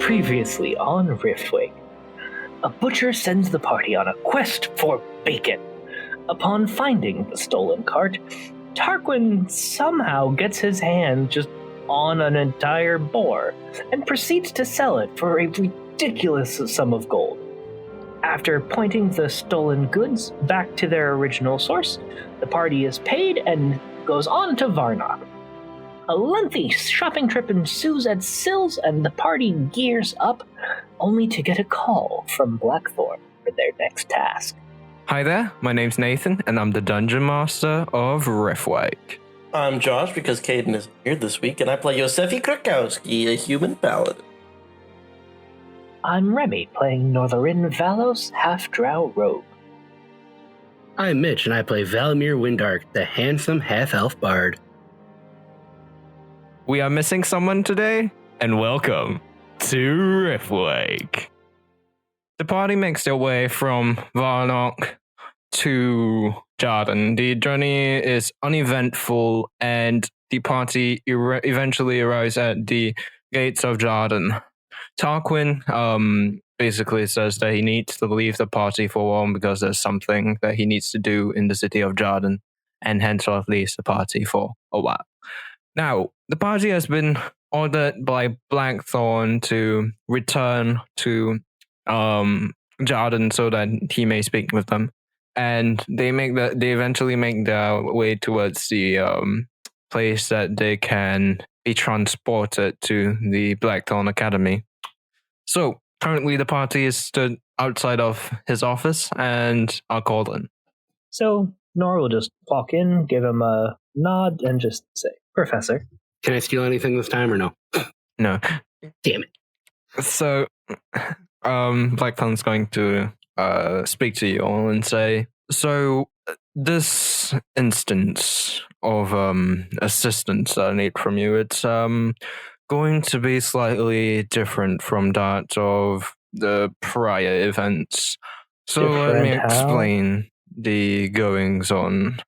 Previously on Riftwake, a butcher sends the party on a quest for bacon. Upon finding the stolen cart, Tarquin somehow gets his hand just on an entire boar and proceeds to sell it for a ridiculous sum of gold. After pointing the stolen goods back to their original source, the party is paid and goes on to Varna. A lengthy shopping trip ensues at Sills and the party gears up, only to get a call from Blackthorn for their next task. Hi there, my name's Nathan, and I'm the Dungeon Master of Riftwake. I'm Josh, because Caden is here this week, and I play Josefi Krakowski, a human paladin. I'm Remy, playing Northerin Valos, half-drow rogue. I'm Mitch, and I play Valmaer Windark, the handsome half-elf bard. We are missing someone today, and welcome to Riftwake. The party makes their way from Varna to Jarden. The journey is uneventful, and the party eventually arrives at the gates of Jarden. Tarquin basically says that he needs to leave the party for a while because there's something that he needs to do in the city of Jarden, and henceforth leaves the party for a while. Now, the party has been ordered by Blackthorn to return to Jarden so that he may speak with them, and they eventually make their way towards the place that they can be transported to the Blackthorn Academy. So currently, the party is stood outside of his office and are called in. So Nora will just walk in, give him a nod, and just say, "Professor." Can I steal anything this time or no? No. Damn it. So, Blackthorn's going to speak to you all and say, so this instance of assistance that I need from you, it's going to be slightly different from that of the prior events. So let me explain the goings on.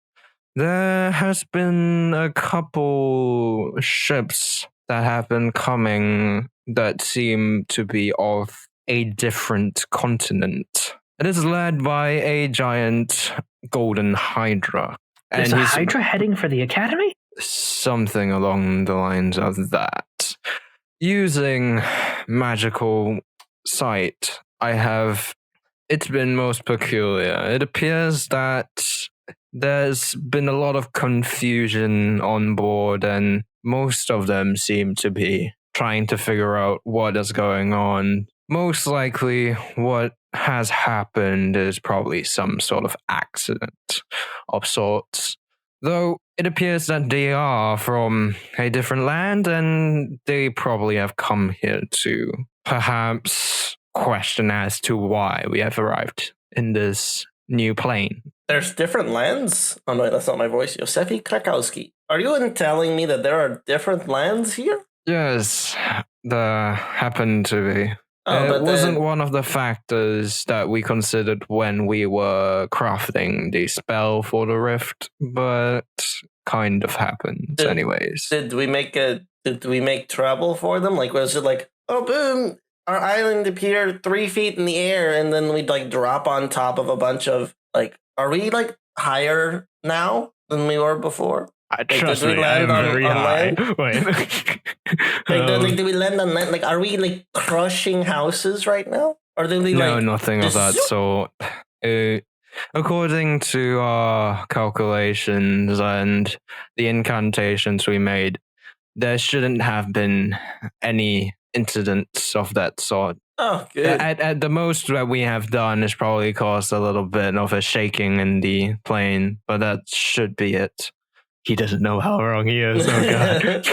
There has been a couple ships that have been coming that seem to be of a different continent. It is led by a giant golden hydra. Is a hydra heading for the academy? Something along the lines of that. Using magical sight, it's been most peculiar. It appears that there's been a lot of confusion on board, and most of them seem to be trying to figure out what is going on. Most likely, what has happened is probably some sort of accident of sorts. Though it appears that they are from a different land, and they probably have come here to perhaps question as to why we have arrived in this new plane. There's different lands? Oh no, that's not my voice. Josefi Krakowski. Are you telling me that there are different lands here? Yes, there happened to be. It wasn't one of the factors that we considered when we were crafting the spell for the rift, but kind of happened anyways. Did we make trouble for them? Like, was it like, oh boom, our island appeared 3 feet in the air, and then we'd like drop on top of a bunch of like, are we like higher now than we were before? Trust me, I'm very high. Wait. Did we land on land? Like, are we like crushing houses right now? Or do we no, nothing of that sort. According to our calculations and the incantations we made, there shouldn't have been any incidents of that sort. Oh, good. At the most that we have done is probably caused a little bit of a shaking in the plane, but that should be it. He doesn't know how wrong he is. Oh god.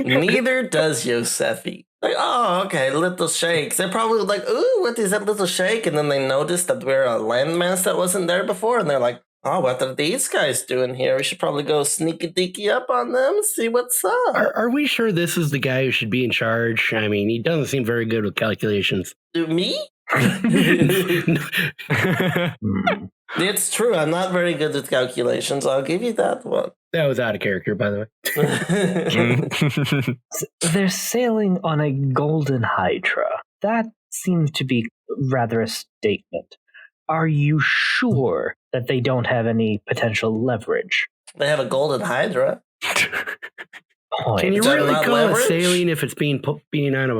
Neither does Josefi. Like, oh, okay, little shakes. They're probably like, ooh, what is that little shake? And then they noticed that we're a landmass that wasn't there before, and they're like, oh, what are these guys doing here? We should probably go sneaky deaky up on them, see what's up. Are we sure this is the guy who should be in charge? I mean, he doesn't seem very good with calculations. Me? It's true. I'm not very good with calculations. I'll give you that one. That was out of character, by the way. They're sailing on a golden hydra that seems to be rather a statement. Are you sure that they don't have any potential leverage? They have a golden hydra. Point. Can you Is that really not call leverage? it sailing if it's being on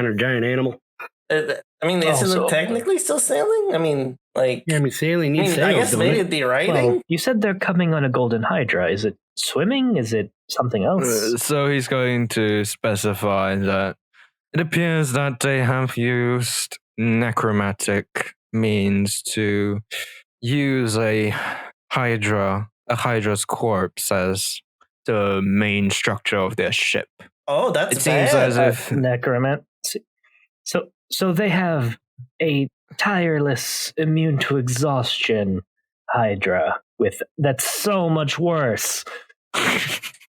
a giant animal? I mean, isn't Also- it technically still sailing? I mean, like, Yeah, I mean, sailing needs I sails, guess don't maybe it? it'd be writing. Well, you said they're coming on a golden hydra. Is it swimming? Is it something else? So he's going to specify that it appears that they have used necromantic means to use a hydra's corpse as the main structure of their ship. Oh, that's It seems bad. as if Necromancy. So they have a tireless, immune to exhaustion hydra that's so much worse.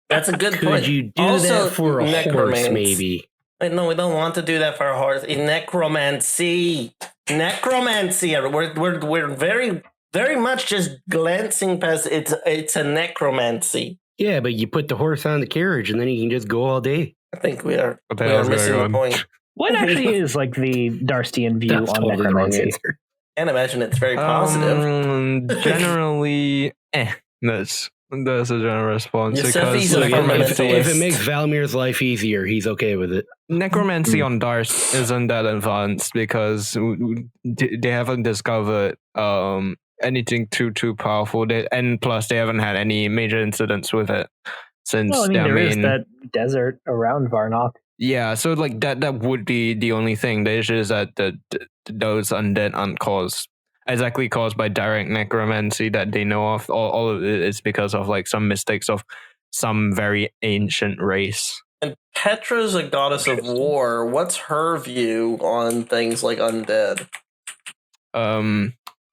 That's a good Could point. you do Also, that for a horse, necromancy. maybe? Wait, no, we don't want to do that for a horse. Necromancy. We're very, very much just glancing past. It's a necromancy. Yeah, but you put the horse on the carriage and then you can just go all day. I think we are What the hell's missing going the on? point. What actually is like the Darstian view That's on totally the wrong necromancy? answer. Can't imagine it's very positive. Generally, that's a general response. Yosefi's Because a necromancy, fundamentalist. If it makes Valmaer's life easier, he's okay with it. necromancy on Darst isn't that advanced because they haven't discovered anything too powerful. And plus, they haven't had any major incidents with it since. Well, I mean, there is that desert around Varnock. Yeah, so like that would be the only thing. The issue is that those undead aren't exactly caused by direct necromancy that they know of. All of it is because of like some mistakes of some very ancient race. And Petra's a goddess of war. What's her view on things like undead?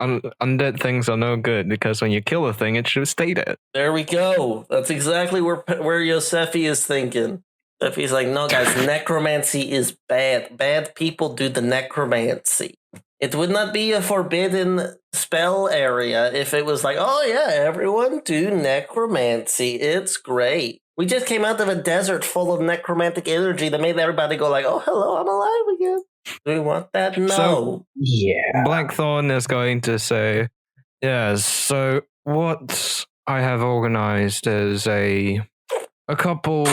Undead things are no good because when you kill a thing, it should stay dead. There we go. That's exactly where Josefi is thinking. Yosefi's like, no, guys, necromancy is bad. Bad people do the necromancy. It would not be a forbidden spell area if it was like, oh yeah, everyone do necromancy. It's great. We just came out of a desert full of necromantic energy that made everybody go like, oh, hello, I'm alive again. Do we want that? No. So- Yeah. Blackthorn is going to say, yes, so what I have organized is a couple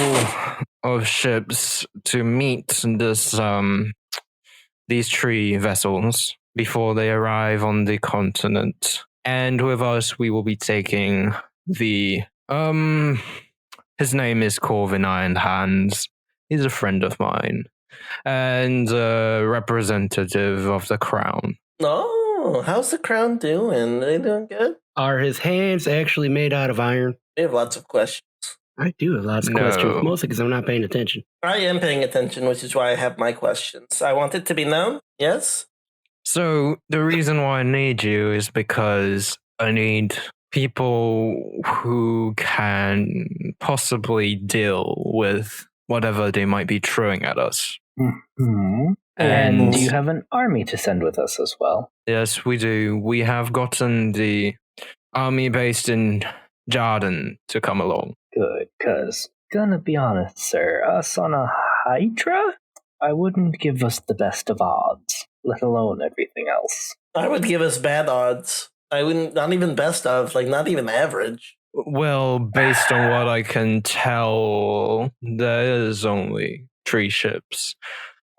of ships to meet these 3 vessels before they arrive on the continent. And with us, we will be taking the, his name is Corvin Iron Hands. He's a friend of mine. And a representative of the crown. Oh, how's the crown doing? Are they doing good? Are his hands actually made out of iron? We have lots of questions. I do have lots of No. questions, mostly because I'm not paying attention. I am paying attention, which is why I have my questions. I want it to be known. Yes? So the reason why I need you is because I need people who can possibly deal with whatever they might be throwing at us. Hmm. And do you have an army to send with us as well? Yes, we do. We have gotten the army based in Caden to come along. Good, because, gonna be honest, sir, us on a Hydra? I wouldn't give us the best of odds, let alone everything else. I would give us bad odds. I wouldn't, not even best of, like not even average. Well, based on what I can tell, there is only 3 ships.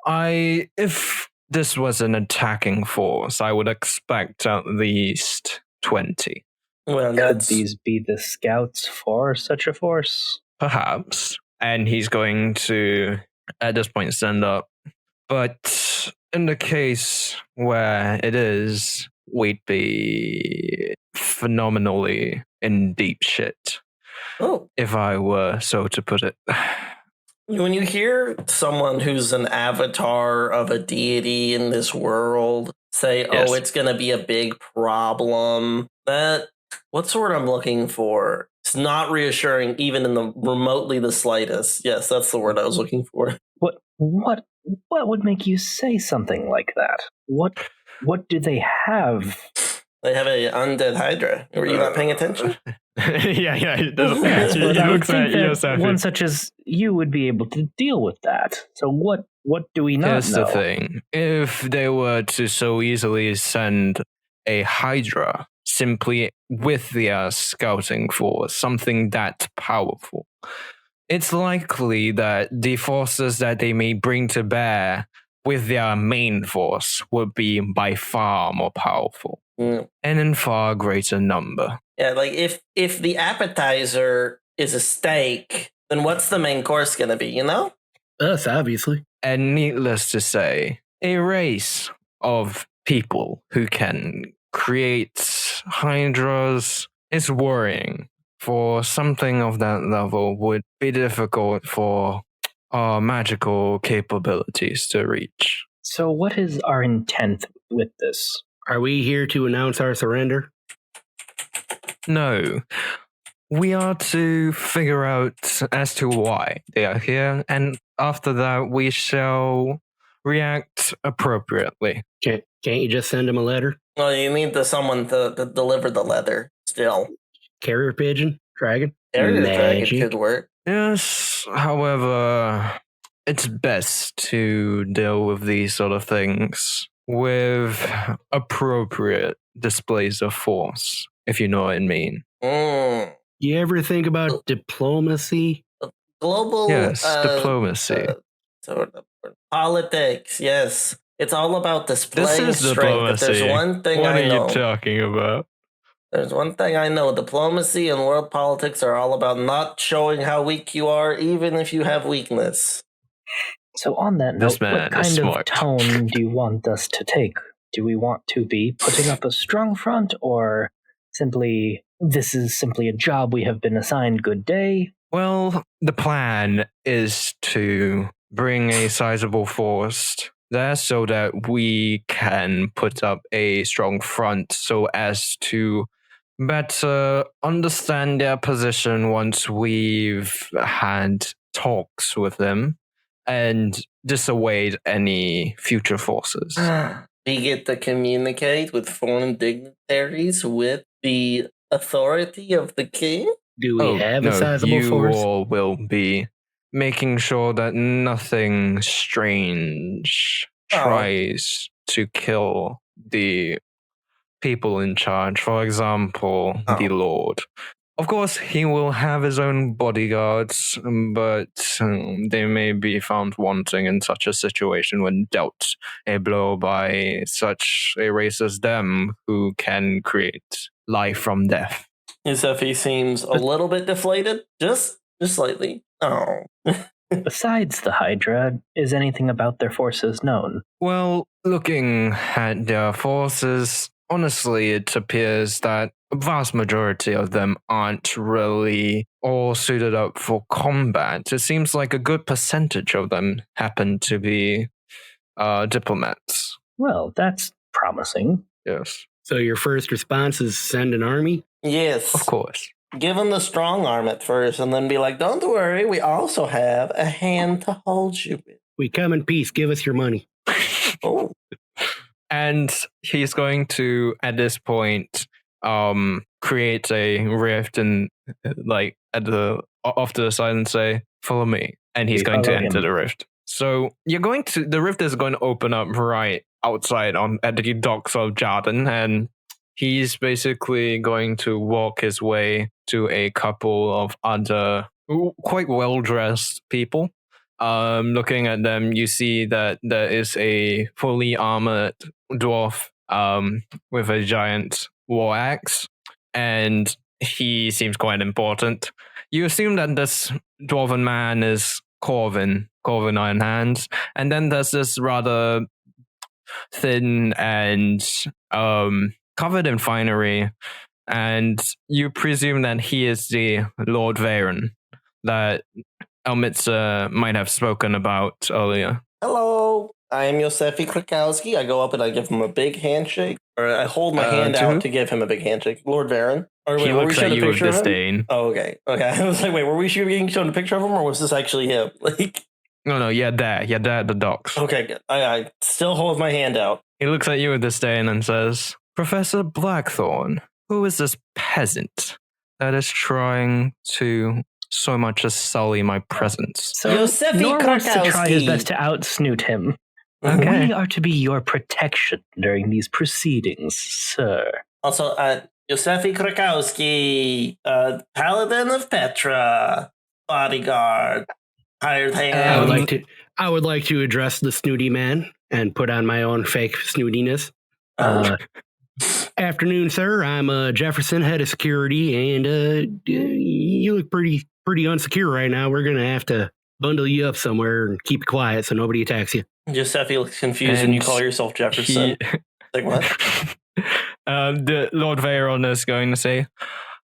If this was an attacking force, I would expect at least 20. Well, Could that's these be the scouts for such a force? Perhaps. And he's going to, at this point, stand up. But in the case where it is, we'd be phenomenally in deep shit, oh. if I were so to put it. When you hear someone who's an avatar of a deity in this world say, Yes. oh, it's going to be a big problem, what's the word I'm looking for? It's not reassuring, even in the remotely the slightest. Yes, that's the word I was looking for. What would make you say something like that? What do they have? They have a undead hydra. Were you not paying attention? yeah. He Yes, but I would looks at think that Josefi. one such as you would be able to deal with that. So what do we not Here's know? the thing. If they were to so easily send a Hydra simply with their scouting force, something that powerful, it's likely that the forces that they may bring to bear with their main force would be by far more powerful Mm. and in far greater number. Yeah, like if the appetizer is a steak, then what's the main course going to be, you know? Us, obviously. And needless to say, a race of people who can create hydras is worrying. For something of that level would be difficult for our magical capabilities to reach. So what is our intent with this? Are we here to announce our surrender? No, we are to figure out as to why they are here, and after that we shall react appropriately. Can't you just send him a letter? Well, you need someone to deliver the letter still. Carrier pigeon? Dragon? Carrier dragon Magic. could work. Yes, however, it's best to deal with these sort of things with appropriate displays of force, if you know what I mean. Mm. You ever think about diplomacy? Global Yes, diplomacy. Politics, yes. It's all about This displaying is strength. If there's diplomacy. one thing What I are know. you talking about? There's one thing I know. Diplomacy and world politics are all about not showing how weak you are, even if you have weakness. So on that This note, man what is kind of smart. tone do you want us to take? Do we want to be putting up a strong front, or simply, this is simply a job we have been assigned, good day? Well, the plan is to bring a sizable force there so that we can put up a strong front so as to better understand their position once we've had talks with them and dissuade any future forces. We get to communicate with foreign dignitaries with the authority of the king? Do we have a sizable you force? all will be making sure that nothing strange tries to kill the people in charge. For example, the Lord. Of course, he will have his own bodyguards, but they may be found wanting in such a situation when dealt a blow by such a race as them who can create life from death. Josefi seems a little bit deflated, just slightly. Oh. Besides the Hydra, is anything about their forces known? Well, looking at their forces, honestly, it appears that a vast majority of them aren't really all suited up for combat. It seems like a good percentage of them happen to be diplomats. Well, that's promising. Yes. So your first response is send an army? Yes. Of course. Give them the strong arm at first and then be like, don't worry, we also have a hand to hold you with. We come in peace. Give us your money. Oh. And he's going to, at this point, create a rift and like at the off to the side and say, "Follow me," and he's going to enter the rift. So the rift is going to open up right outside at the docks of Caden, and he's basically going to walk his way to a couple of other quite well dressed people. Looking at them, you see that there is a fully armored dwarf with a giant war axe, and he seems quite important. You assume that this dwarven man is Corvin Iron Hands, and then there's this rather thin and covered in finery, and you presume that he is the Lord Varen that Elmitza might have spoken about earlier. Hello, I am Josefi Krakowski. I go up and I give him a big handshake. Or I hold my hand out to give him a big handshake. Lord Varen. Or, he looks at you with disdain. Oh, okay. I was like, wait, were we being shown a picture of him or was this actually him? Like, No, you're there at the docks. Okay, good. I still hold my hand out. He looks at you with disdain and says, Professor Blackthorn, who is this peasant that is trying to so much as sully my presence. So Josefi Nor wants to try his Krakowski. best to outsnoot him. Okay. We are to be your protection during these proceedings, sir. Also, Josefi Krakowski, Paladin of Petra, bodyguard, hired hand. I would like to address the snooty man and put on my own fake snootiness. Afternoon, sir. I'm Jefferson, head of security, and you look pretty unsecure right now. We're gonna have to bundle you up somewhere and keep it quiet so nobody attacks you. Josefi looks confused when you call yourself Jefferson. Like what? The Lord Veyron is going to say,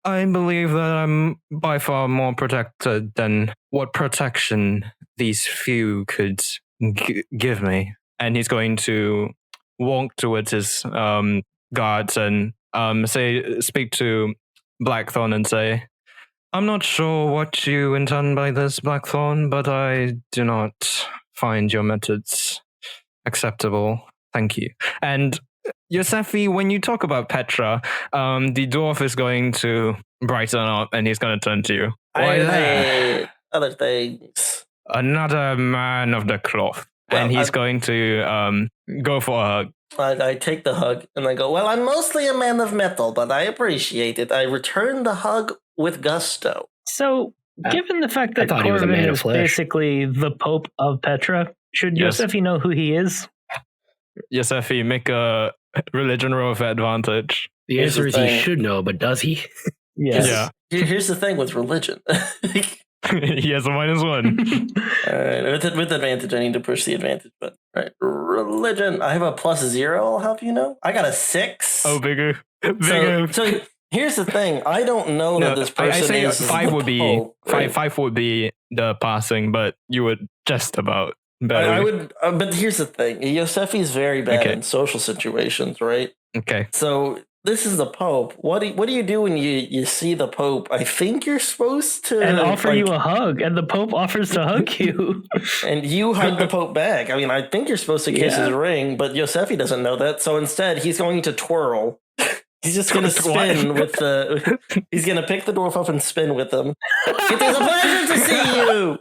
I believe that I'm by far more protected than what protection these few could give me. And he's going to walk towards his guards and speak to Blackthorn and say, I'm not sure what you intend by this, Blackthorn, but I do not find your methods acceptable. Thank you. And Josefi, when you talk about Petra, the dwarf is going to brighten up and he's going to turn to you. I hate other things. Another man of the cloth. Well, and he's going to go for a hug. I take the hug and I go, well, I'm mostly a man of metal, but I appreciate it. I return the hug with gusto. So, given the fact that thought he was a Corbin man of is flesh. basically the Pope of Petra, should Yes. Josefi know who he is? Yosefi, make a religion roll of advantage. The Here's answer the is he thing. should know, but does he? Yes. Yeah. Here's the thing with religion. He has a -1. All right, with advantage, I need to push the advantage. But all right, religion. I have a +0. I'll help you know. I got a 6. Oh, bigger. Bigger. So here's the thing. I don't know that this person I say is 5 the would be Pope, right? five would be the passing, but you would just about better. I would, but here's the thing. Yosefi's very bad Okay. in social situations, right? Okay. So this is the Pope. What do you do when you see the Pope? I think you're supposed to And offer you a hug, and the Pope offers to hug you. and you hug the Pope back. I mean, I think you're supposed to kiss Yeah. his ring, but Josefi doesn't know that. So instead, he's going to twirl. He's just going to spin with the. He's going to pick the dwarf up and spin with him. It is a pleasure to see you.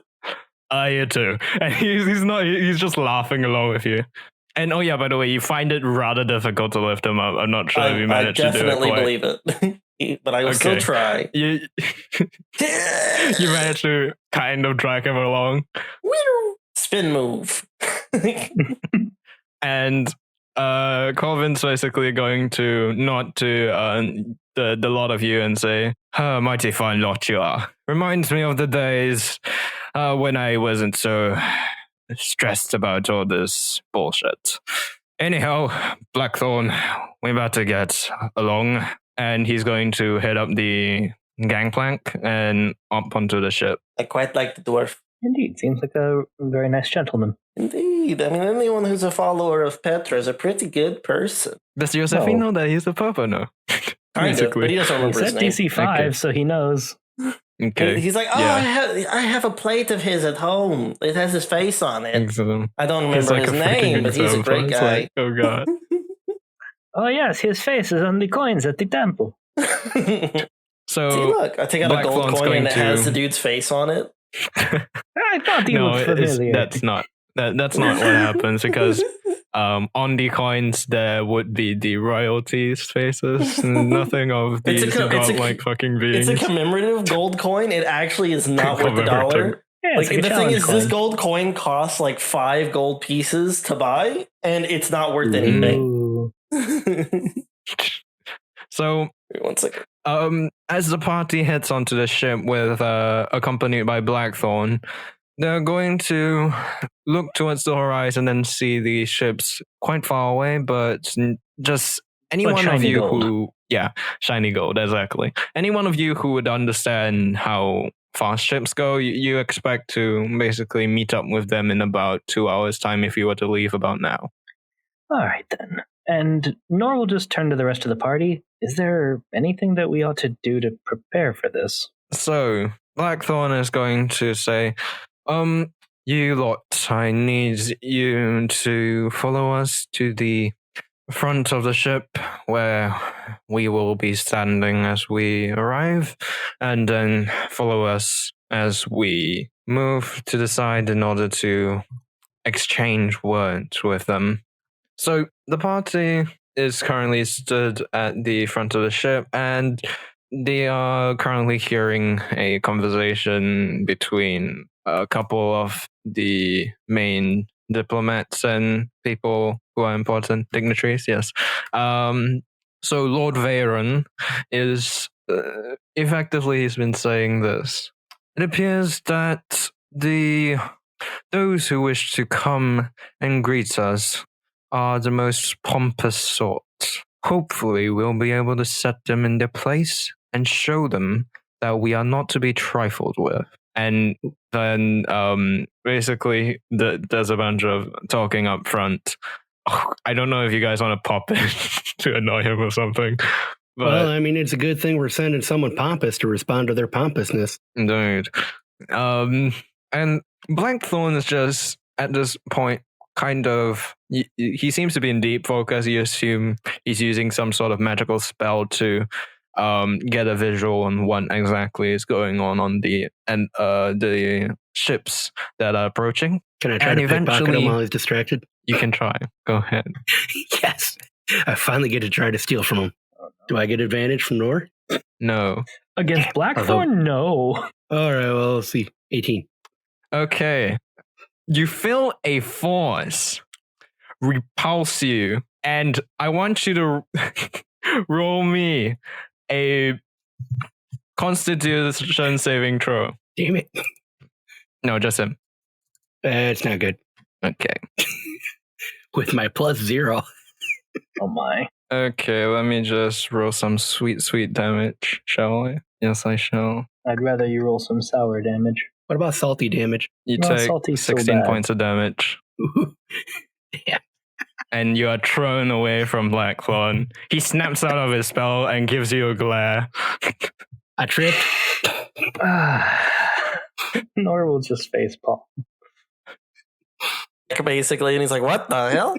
You too. And he's not. He's just laughing along with you. And oh yeah, by the way, you find it rather difficult to lift him up. I'm not sure if you I managed to do it definitely quite. believe it, but I will still Okay. try. You managed to kind of drag him along. Spin move. And Corvin's basically going to nod to the lot of you and say, mighty fine lot you are. Reminds me of the days when I wasn't so stressed about all this bullshit. Anyhow, Blackthorn, we're about to get along, and he's going to head up the gangplank and up onto the ship. I quite like the dwarf. Indeed, seems like a very nice gentleman. Indeed. I mean, anyone who's a follower of Petra is a pretty good person. Does Josefi know that he's a Pope or no? Kind of, but he doesn't He remember his said name. DC 5, Okay. so he knows. Okay. He's like, oh, Yeah. I have a plate of his at home. It has his face on it. Excellent. I don't He's remember his like a freaking name, but he's a example. great It's guy. like, oh god. Oh, yes, his face is on the coins at the temple. See, So look, I take out a gold Blackthorn's coin and it going has to- the dude's face on it. I thought he no, looked familiar. that's not that's not what happens because on the coins there would be the royalties' faces and nothing of It's a these co- it's a- godlike fucking beings. It's a commemorative gold coin. It actually is not worth the dollar. Yeah, Like, it's like the a thing challenge is, coin. this gold coin costs like 5 gold pieces to buy, and it's not worth anything. Ooh. So Wait 1 second. as the party heads onto the ship with accompanied by Blackthorn, they're going to look towards the horizon and see the ships quite far away, but just any But one of shiny you gold. who, yeah, shiny gold, exactly. Any one of you who would understand how fast ships go, you expect to basically meet up with them in about 2 hours' time if you were to leave about now. All right, then. And Nor will just turn to the rest of the party. Is there anything that we ought to do to prepare for this? So, Blackthorn is going to say, you lot, I need you to follow us to the front of the ship where we will be standing as we arrive, and then follow us as we move to the side in order to exchange words with them. So the party is currently stood at the front of the ship, and they are currently hearing a conversation between a couple of the main diplomats and people who are important dignitaries. Yes. So Lord Veyron is effectively, he's been saying this. It appears that those who wish to come and greet us are the most pompous sort. Hopefully, we'll be able to set them in their place and show them that we are not to be trifled with. And then, basically, there's a bunch of talking up front. Oh, I don't know if you guys want to pop in to annoy him or something. But, well, I mean, it's a good thing we're sending someone pompous to respond to their pompousness. Dude. And Blackthorn is just, at this point, kind of, he seems to be in deep focus. You assume he's using some sort of magical spell to get a visual on what exactly is going on the ships that are approaching. Can I try to pickpocket him while he's distracted? You can try. Go ahead. Yes. I finally get to try to steal from him. Do I get advantage from Nor? No. Against Blackthorn, no. All right, well, let's see. 18. Okay. You feel a force repulse you, and I want you to roll me a Constitution saving throw. Damn it. No, just him. It's not good. Okay. With my +0. Oh my. Okay, let me just roll some sweet damage, shall I? Yes, I shall. I'd rather you roll some sour damage. What about salty damage? You take 16 points of damage. Yeah. And you are thrown away from Blackthorn. He snaps out of his spell and gives you a glare. I tripped. Nor will just facepalm. Basically, and he's like, what the hell?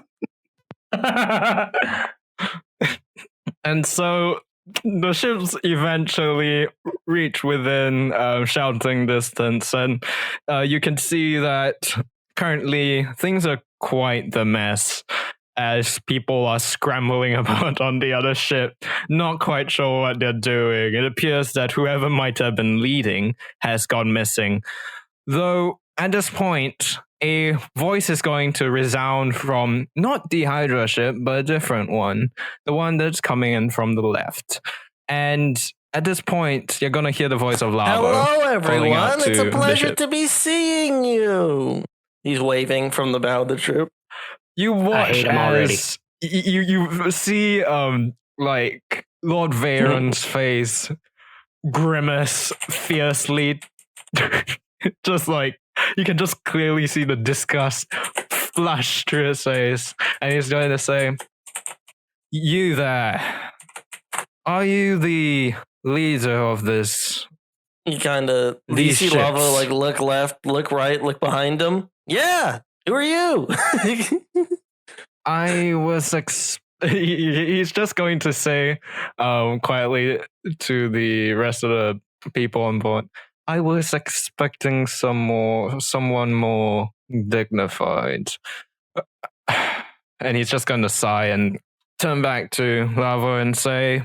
And so the ships eventually reach within shouting distance, and you can see that currently things are quite the mess as people are scrambling about on the other ship, not quite sure what they're doing. It appears that whoever might have been leading has gone missing. Though at this point, a voice is going to resound from not the Hydra ship, but a different one, the one that's coming in from the left. And at this point, you're going to hear the voice of Lava. Hello, everyone. It's a pleasure to be seeing you. He's waving from the bow of the ship. You watch as you see like Lord Veyron's face grimace fiercely. Just like you can just clearly see the disgust flash through his face, and he's going to say, "You there? Are you the leader of this?" You kind of you see Lava like look left, look right, look behind him. Yeah, who are you? I was he's just going to say quietly to the rest of the people on board, I was expecting someone more dignified. And he's just going to sigh and turn back to Lava and say,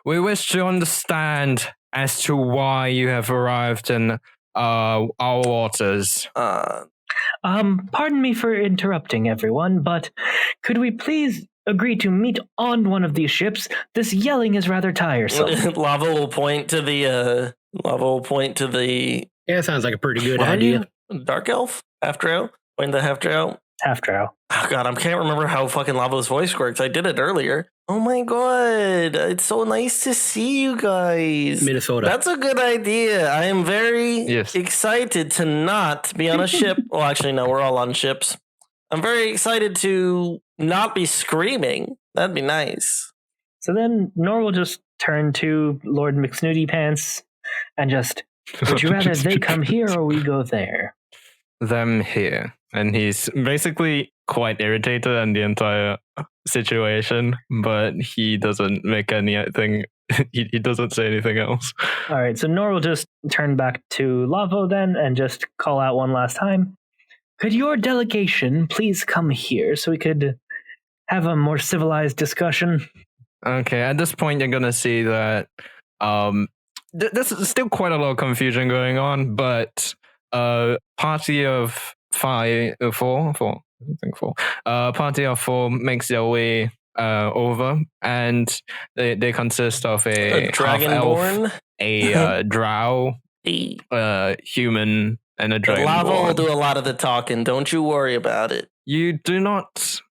we wish to understand as to why you have arrived in our waters. Pardon me for interrupting everyone, but could we please agree to meet on one of these ships? This yelling is rather tiresome. Lava will point to the Yeah, sounds like a pretty good idea. Dark elf? Half drow? Point the half drow? Half drow. Oh god, I can't remember how fucking Lava's voice works. I did it earlier. Oh my god, it's so nice to see you guys. Minnesota. That's a good idea. I am very excited to not be on a ship. Well, actually, no, we're all on ships. I'm very excited to not be screaming. That'd be nice. So then Nor will just turn to Lord McSnooty Pants and just, would you rather they come here or we go there? Them here. and he's basically quite irritated at the entire situation, but he doesn't make anything. He doesn't say anything else. All right, so Nor will just turn back to Lavo then and just call out one last time. Could your delegation please come here so we could have a more civilized discussion? Okay, at this point, you're gonna see that this is still quite a lot of confusion going on, but party of four, I think four. Party of four makes their way over, and they consist of a dragonborn, half-elf, a drow, human, and a dragonborn. Lava will do a lot of the talking. Don't you worry about it. You do not.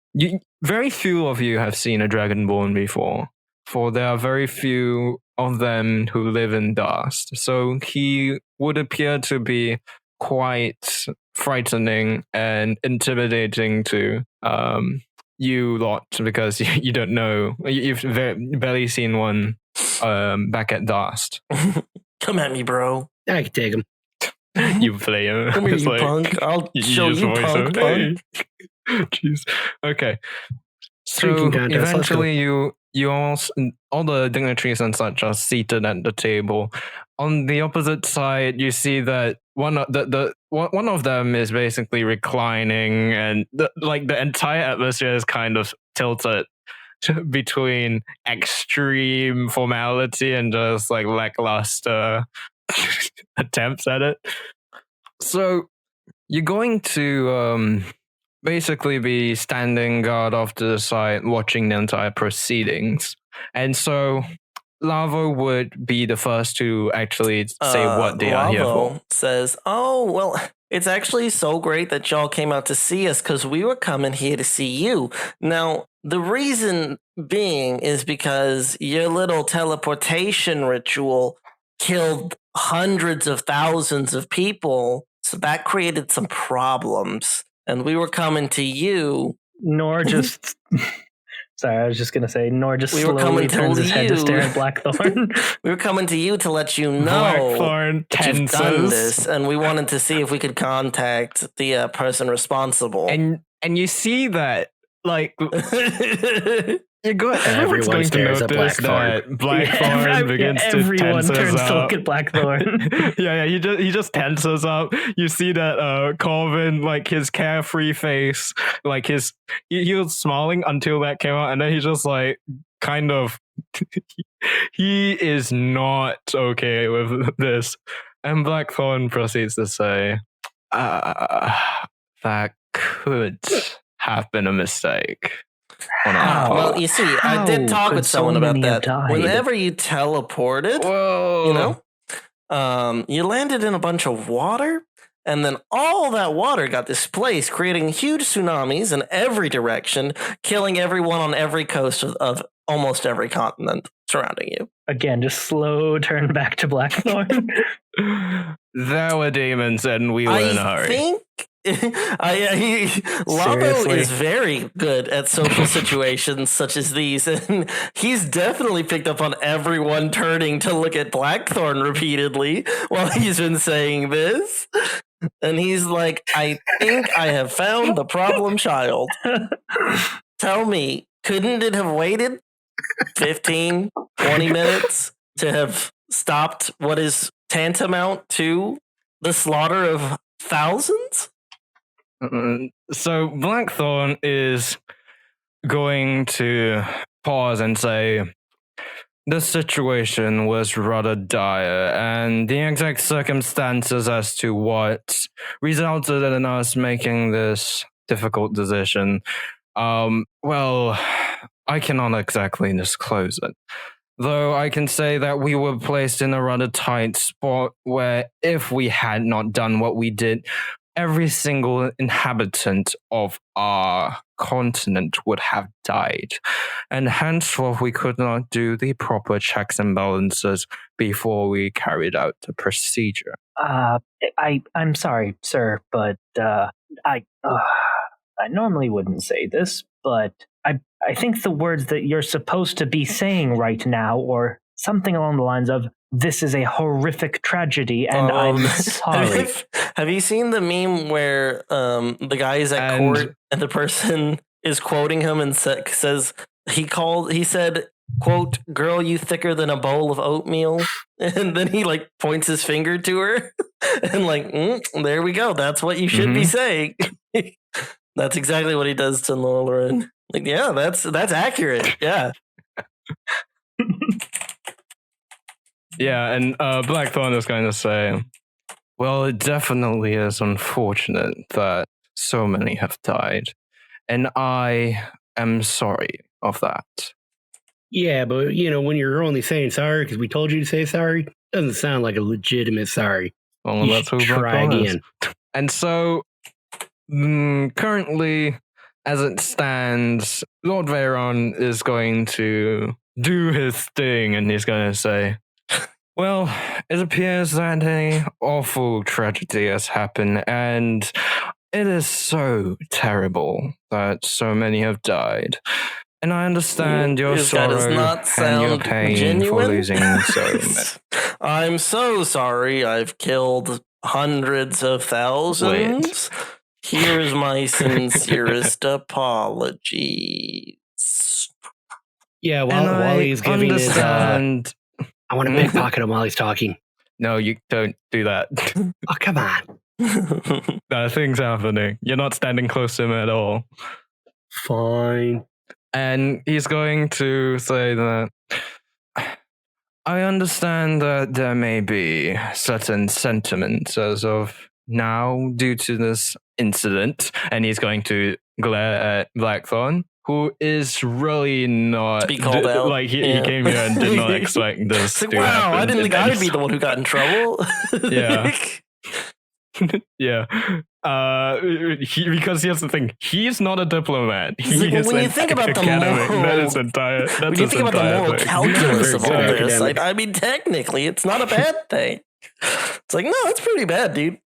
Very few of you have seen a dragonborn before, for there are very few of them who live in dust. So he would appear to be quite frightening and intimidating to you lot, because you don't know. You've barely seen one back at dust. Come at me, bro. I can take him. You play him. Come here, you punk. I'll show you, punk. Jeez. Okay. So eventually, you all the dignitaries and such are seated at the table. On the opposite side, you see that one of them is basically reclining, and the entire atmosphere is kind of tilted between extreme formality and just like lackluster attempts at it. So you're going to basically be standing guard off to the side, watching the entire proceedings. And so Lavo would be the first to actually say what they are here for. Says, oh, well, it's actually so great that y'all came out to see us, because we were coming here to see you. Now, the reason being is because your little teleportation ritual killed hundreds of thousands of people, so that created some problems. And we were coming to you. Nor just... Sorry, I was just going to say, Nor just slowly turns his head to stare at Blackthorn. We were coming to you to let you know Blackthorn that you've done this, and we wanted to see if we could contact the person responsible. And you see that, like... Everyone's going to notice Blackthorn. that Blackthorn begins to tense turns up. to look at Blackthorn. He just tenses up. You see that Corvin, like his carefree face, like he was smiling until that came out, and then he just like kind of he is not okay with this. And Blackthorn proceeds to say, that could have been a mistake. Well, you see, I did talk with someone about that. Whenever you teleported, you landed in a bunch of water, and then all that water got displaced, creating huge tsunamis in every direction, killing everyone on every coast of almost every continent surrounding you. Again, just slow turn back to Blackthorn. There were demons, and we were in a hurry. Lavo is very good at social situations such as these, and he's definitely picked up on everyone turning to look at Blackthorn repeatedly while he's been saying this. And he's like, I think I have found the problem child. Tell me, couldn't it have waited 15, 20 minutes to have stopped what is tantamount to the slaughter of thousands? So Blackthorn is going to pause and say, the situation was rather dire, and the exact circumstances as to what resulted in us making this difficult decision, well, I cannot exactly disclose it. Though I can say that we were placed in a rather tight spot where if we had not done what we did, every single inhabitant of our continent would have died. And henceforth, we could not do the proper checks and balances before we carried out the procedure. I'm sorry, sir, but I normally wouldn't say this, but I think the words that you're supposed to be saying right now, or something along the lines of, This is a horrific tragedy, and I'm sorry. Have you seen the meme where the guy is at court and the person is quoting him and says he said, quote, "Girl, you thicker than a bowl of oatmeal," and then he like points his finger to her and like, there we go. That's what you should be saying. That's exactly what he does to Lauren. Like, yeah, that's accurate. Yeah. Yeah, and Blackthorn is going to say, well, it definitely is unfortunate that so many have died, and I am sorry of that. Yeah, but, when you're only saying sorry because we told you to say sorry, doesn't sound like a legitimate sorry. Well, You that's should who try Blackthorn again. is. And so, currently, as it stands, Lord Veyron is going to do his thing, and he's going to say, well, it appears that an awful tragedy has happened, and it is so terrible that so many have died. And I understand your sorrow and your pain genuine? for losing so many. I'm so sorry I've killed hundreds of thousands. Here's my sincerest apologies. Yeah, while he's giving his... I want to pickpocket him while he's talking. No, you don't do that. Oh, come on. Nothing's happening. You're not standing close to him at all. Fine. And he's going to say that I understand that there may be certain sentiments as of now due to this incident. And he's going to glare at Blackthorn, who is really not... To be called out. Like, he came here and did not expect this like, to wow, happen. I didn't think I would be the one who got in trouble. Yeah. Yeah. Because here's the thing, he's not a diplomat. When you think about the moral calculus of all this, like, I mean, technically, it's not a bad thing. It's like, no, it's pretty bad, dude.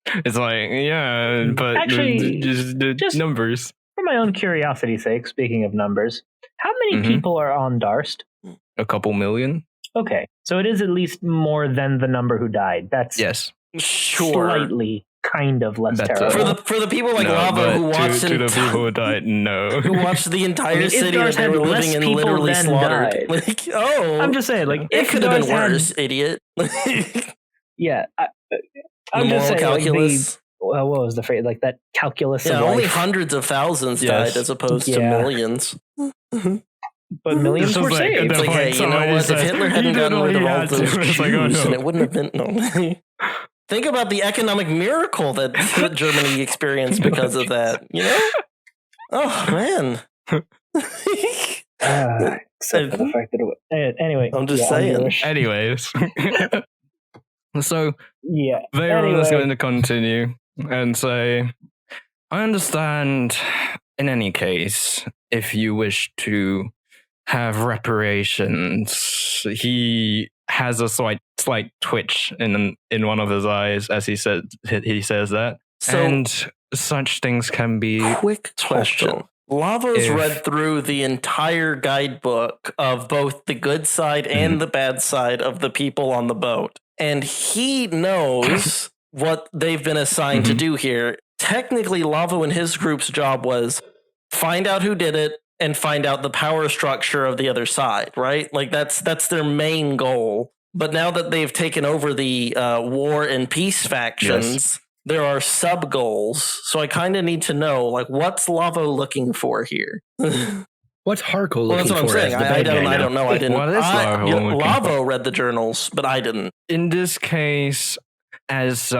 It's like, yeah, but actually, just numbers. For my own curiosity's sake, speaking of numbers, how many people are on Darst? A couple million. Okay, so it is at least more than the number who died. That's slightly kind of less terrible. For the people like Lava who watched to the people who died, no. Who watched the entire city that they were living in literally slaughtered. Like, I'm just saying, like, it could have been worse, idiot. Yeah, I'm just saying, calculus. Like, what was the phrase? Like that calculus. Yeah, of only life. hundreds of thousands died as opposed to millions. But millions were saved. It's like, hey, you know what? If Hitler hadn't gotten rid of all those Jews, and it wouldn't have been... No. Think about the economic miracle that Germany experienced because of that, you know? Oh, man. Except for the fact that it was... Anyway. I'm just saying. Anyways. So, yeah. Veyron is going to continue and say, I understand, in any case, if you wish to have reparations. He has a slight twitch in one of his eyes as he says that. So, and such things can be... Quick question. Lavo's read through the entire guidebook of both the good side and the bad side of the people on the boat. And he knows what they've been assigned to do here. Technically, Lavo and his group's job was find out who did it and find out the power structure of the other side, right? Like that's their main goal. But now that they've taken over the war and peace factions, there are sub goals. So I kind of need to know, like, what's Lavo looking for here? What's Harko looking for? That's what I'm saying. I don't know. I didn't. What is Lavo read the journals, but I didn't. In this case, as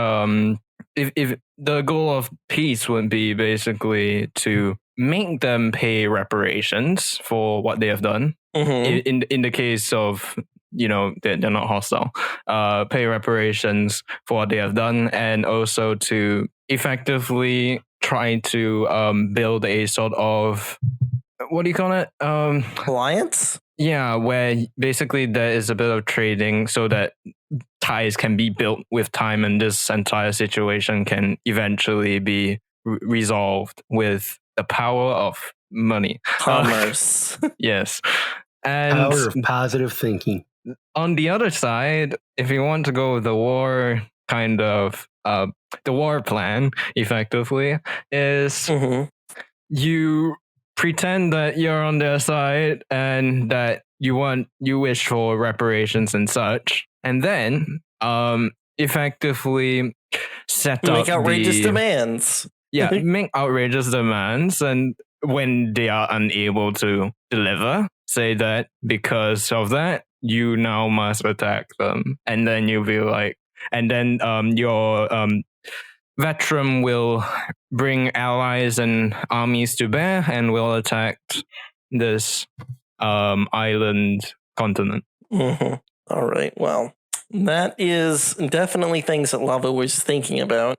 if the goal of peace would be basically to make them pay reparations for what they have done. In the case of, you know, they're not hostile, pay reparations for what they have done, and also to effectively try to build a sort of, what do you call it? Alliance? Yeah, where basically there is a bit of trading so that ties can be built with time, and this entire situation can eventually be resolved with the power of money. Commerce. Yes. And power of positive thinking. on the other side, if you want to go with the war kind of the war plan, effectively, is you pretend that you're on their side and that you wish for reparations and such, and then effectively set up make outrageous demands. make outrageous demands, and when they are unable to deliver, say that because of that you now must attack them, and then you'll be like, and then your veteran will bring allies and armies to bear and will attack this island continent. All right, well, that is definitely things that Lava was thinking about.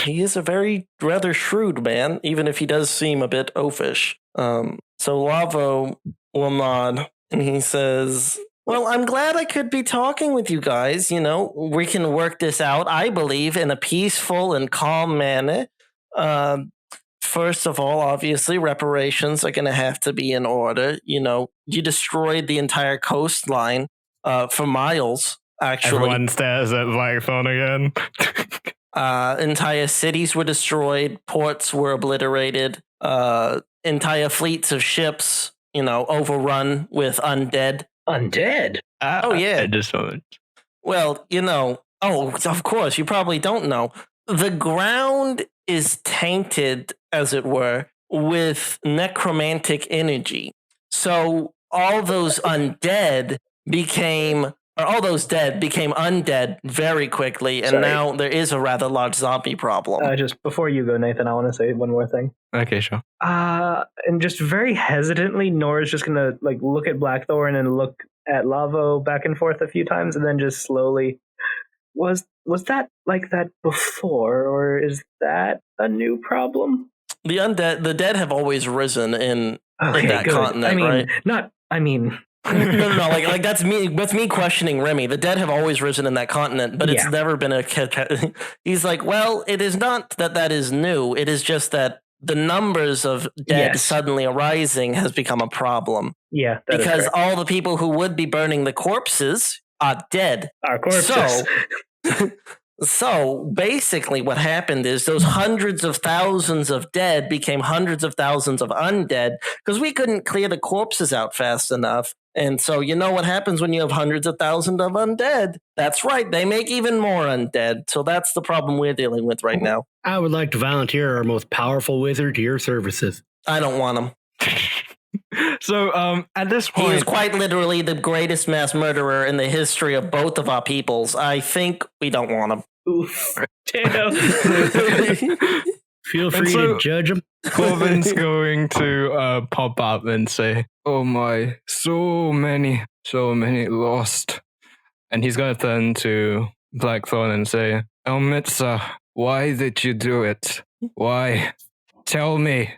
He is a very rather shrewd man, even if he does seem a bit oafish. So Lava will nod, and he says, well, I'm glad I could be talking with you guys. You know, we can work this out, I believe, in a peaceful and calm manner. First of all, obviously, reparations are going to have to be in order. You know, you destroyed the entire coastline for miles, actually. Everyone stares at Blackthorn again. Entire cities were destroyed. Ports were obliterated. Entire fleets of ships, you know, overrun with undead. Undead? Oh, yeah. Just moment. Well, you know, of course, you probably don't know. The ground is tainted, as it were, with necromantic energy. So all those dead became undead very quickly, and now there is a rather large zombie problem. Just before you go, Nathan, I want to say one more thing. Okay, sure. And just very hesitantly, Nora's just gonna like look at Blackthorn and look at Lavo back and forth a few times, and then just slowly, was that like that before, or is that a new problem? The dead have always risen in that good. continent, right? No, like that's me questioning Remy. The dead have always risen in that continent, but it's never been a... He's like, well, it is not that is new. It is just that the numbers of dead suddenly arising has become a problem. Yeah, because all the people who would be burning the corpses are dead. Our corpses. So basically what happened is those hundreds of thousands of dead became hundreds of thousands of undead because we couldn't clear the corpses out fast enough. And so you know what happens when you have hundreds of thousands of undead? That's right, they make even more undead. So that's the problem we're dealing with right now. I would like to volunteer our most powerful wizard to your services. I don't want him. So at this point, he is quite literally the greatest mass murderer in the history of both of our peoples. I think we don't want him. Oof. Damn. Feel free to judge him. Corbin's going to pop up and say, "Oh my, so many lost." And he's going to turn to Blackthorn and say, "Elmitza, why did you do it? Why? Tell me."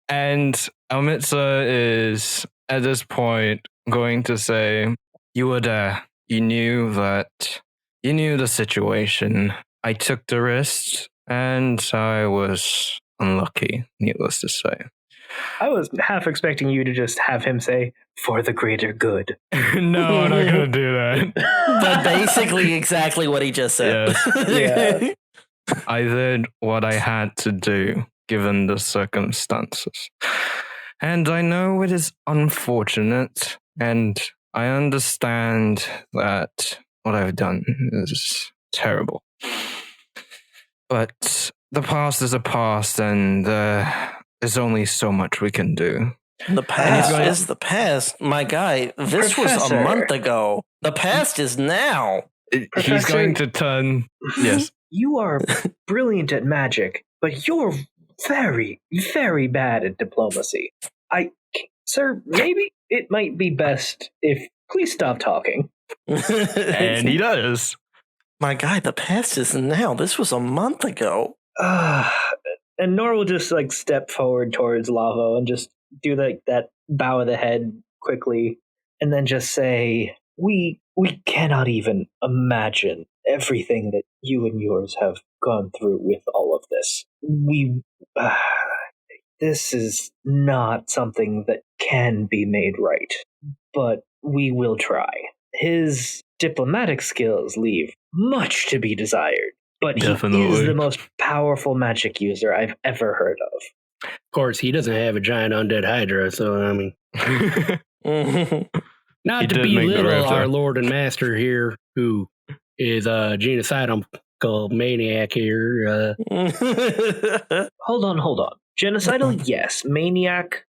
And Elmitza is, at this point, going to say, "You were there. You knew the situation. I took the risk, and I was unlucky, needless to say." I was half expecting you to just have him say, "For the greater good." No, I'm not going to do that. But basically exactly what he just said. Yes. Yeah. I did what I had to do, given the circumstances. And I know it is unfortunate, and I understand that what I've done is terrible. But the past is a past, and there's only so much we can do. The past is the past. My guy, this was a month ago. The past is now. Professor, he's going to turn... Yes. You are brilliant at magic, but you're very, very bad at diplomacy. Sir, maybe it might be best if... Please stop talking. And he does. My guy, the past is now. This was a month ago. And Nora will just like step forward towards Lavo and just do like that bow of the head quickly, and then just say, "We cannot even imagine everything that you and yours have gone through with all of this. This is not something that can be made right, but we will try. his diplomatic skills leave much to be desired. But he is Definitely. the most powerful magic user I've ever heard of. Of course, he doesn't have a giant undead Hydra, so I mean, not He to did make the belittle rift, our though. Lord and Master here, who is a genocidal maniac here. Hold on. Genocidal, yes. Maniac,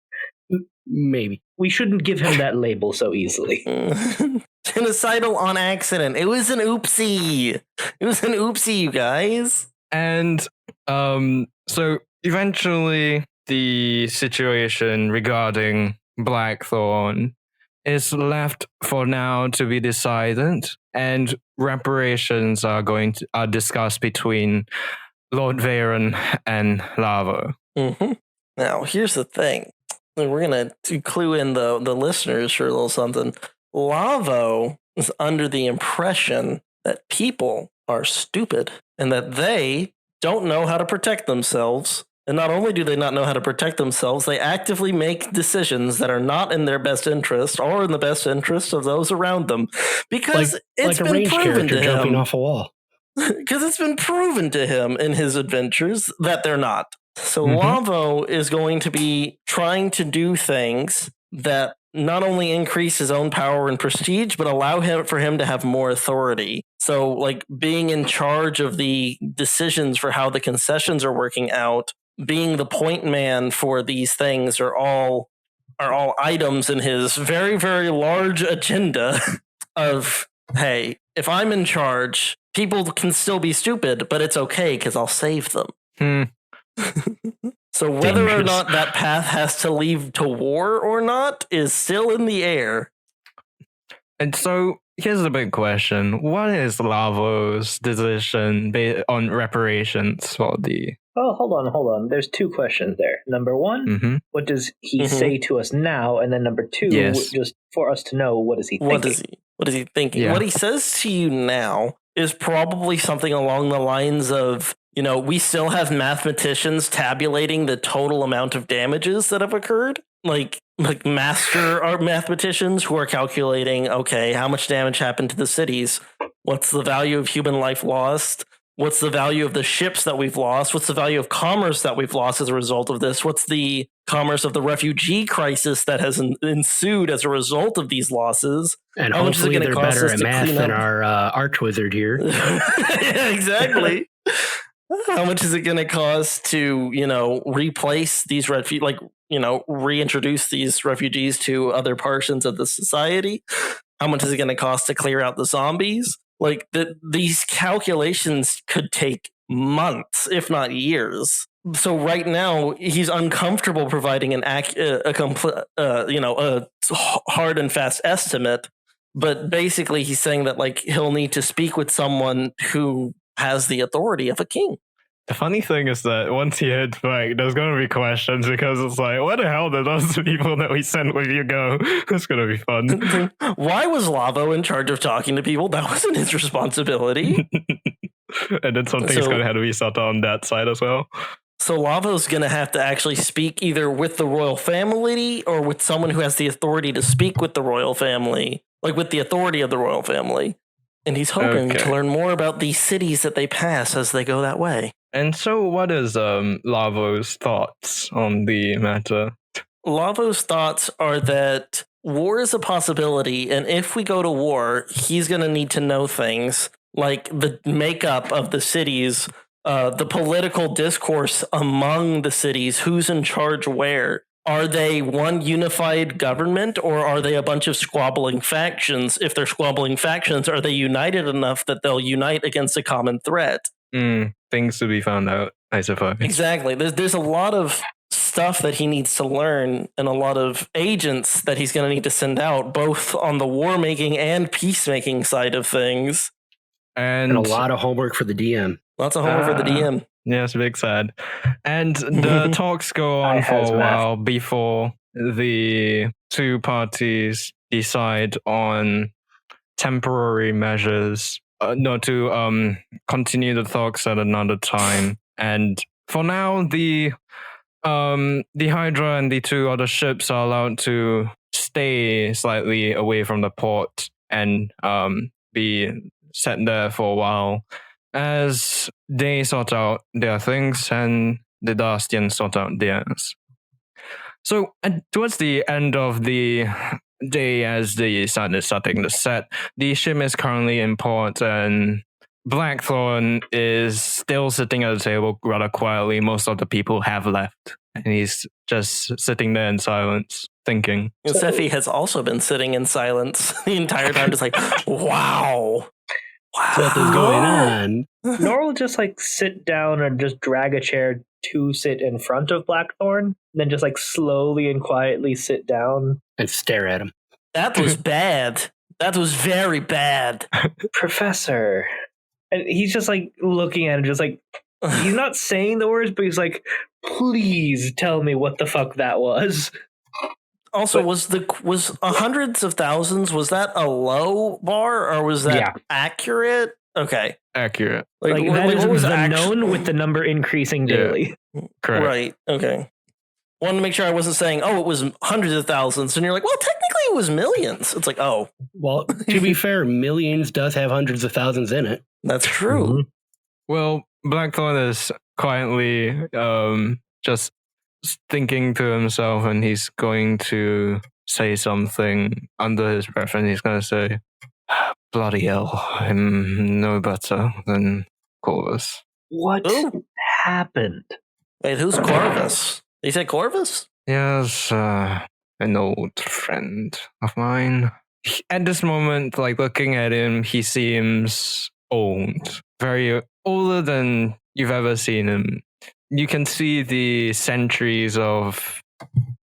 Maybe. we shouldn't give him that label so easily. Genocidal on accident. It was an oopsie. You guys. And so eventually the situation regarding Blackthorn is left for now to be decided, and reparations are discussed between Lord Varen and Lava. Mm-hmm. Now, here's the thing. We're going to clue in the listeners for a little something. Lavo is under the impression that people are stupid and that they don't know how to protect themselves. And not only do they not know how to protect themselves, they actively make decisions that are not in their best interest or in the best interest of those around them. Because it's like a been ranged proven character to jumping him. off a wall. Because it's been proven to him in his adventures that they're not. So Mhm. Lavo is going to be trying to do things that not only increase his own power and prestige, but allow for him to have more authority. So, like, being in charge of the decisions for how the concessions are working out, being the point man for these things are all items in his very, very large agenda of, hey, if I'm in charge, people can still be stupid, but it's okay because I'll save them. So whether or Dangerous. not that path has to lead to war or not is still in the air. And so here's the big question. What is Lavo's decision on reparations for the... Oh, hold on. There's two questions there. Number one, what does he say to us now? And then number two, just for us to know, what is he thinking? What is he thinking? Yeah. What he says to you now is probably something along the lines of, we still have mathematicians tabulating the total amount of damages that have occurred. Like master art mathematicians who are calculating, okay, how much damage happened to the cities? What's the value of human life lost? What's the value of the ships that we've lost? What's the value of commerce that we've lost as a result of this? What's the commerce of the refugee crisis that has ensued as a result of these losses? And how much is it hopefully gonna they're cost better us at to math clean than up? our archwizard here. Yeah, exactly. How much is it going to cost to, replace these reintroduce these refugees to other portions of the society? How much is it going to cost to clear out the zombies? Like, these calculations could take months, if not years. So right now, he's uncomfortable providing a hard and fast estimate. But basically, he's saying that he'll need to speak with someone who has the authority of a king. The funny thing is that once he hits back, there's going to be questions because it's like, where the hell did those people that we sent with you go? It's going to be fun. Why was Lavo in charge of talking to people? That wasn't his responsibility. And then something's going to have to be settled on that side as well. So Lavo's going to have to actually speak either with the royal family or with someone who has the authority to speak with the royal family, with the authority of the royal family. And he's hoping to learn more about these cities that they pass as they go that way. And so what is Lavo's thoughts on the matter? Lavo's thoughts are that war is a possibility, and if we go to war, he's going to need to know things like the makeup of the cities, the political discourse among the cities, who's in charge where. Are they one unified government, or are they a bunch of squabbling factions? If they're squabbling factions, are they united enough that they'll unite against a common threat? Things to be found out, I suppose. Exactly. There's a lot of stuff that he needs to learn and a lot of agents that he's going to need to send out, both on the war-making and peacemaking side of things. And a lot of homework for the DM. Lots of homework for the DM. Yes, big sad. And the talks go on for a while before the two parties decide on temporary measures to continue the talks at another time. And for now, the Hydra and the two other ships are allowed to stay slightly away from the port and be set there for a while as they sort out their things and the Dastians sort out theirs. So towards the end of the day, as the sun is starting to set, the ship is currently in port, and Blackthorn is still sitting at the table rather quietly. Most of the people have left, and he's just sitting there in silence, thinking. Josefi has also been sitting in silence the entire time, just like, wow. What is going on? Nor will just like sit down and just drag a chair to sit in front of Blackthorn, then just like slowly and quietly sit down And stare at him. That was bad. That was very bad. Professor. And he's just like looking at him, just like, he's not saying the words, but he's like, please tell me what the fuck that was. Also, was hundreds of thousands, was that a low bar or was that accurate? Okay. Accurate. Like that is the known with the number increasing daily. Correct. Right. Okay. Wanted to make sure I wasn't saying, oh, it was hundreds of thousands. And you're like, well, technically it was millions. It's like, oh. Well, to be fair, millions does have hundreds of thousands in it. That's true. Mm-hmm. Well, Blackthorn is quietly just thinking to himself, and he's going to say something under his breath, and he's going to say, bloody hell, I'm no better than Corvus. What happened? Wait, who's Corvus? You said Corvus? Yes, an old friend of mine. At this moment, like looking at him, he seems old. Very older than you've ever seen him. You can see the centuries of,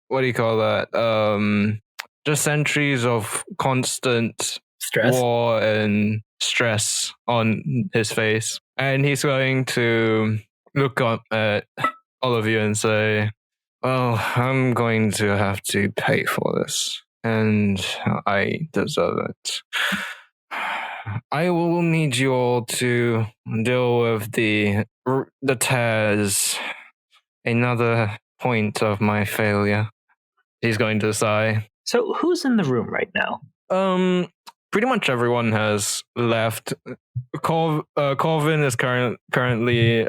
what do you call that? Just centuries of constant Stress. war and stress on his face. And he's going to look up at all of you and say, well, I'm going to have to pay for this, and I deserve it. I will need you all to deal with the tears. Another point of my failure. He's going to sigh. So who's in the room right now? Pretty much everyone has left. Corvin is currently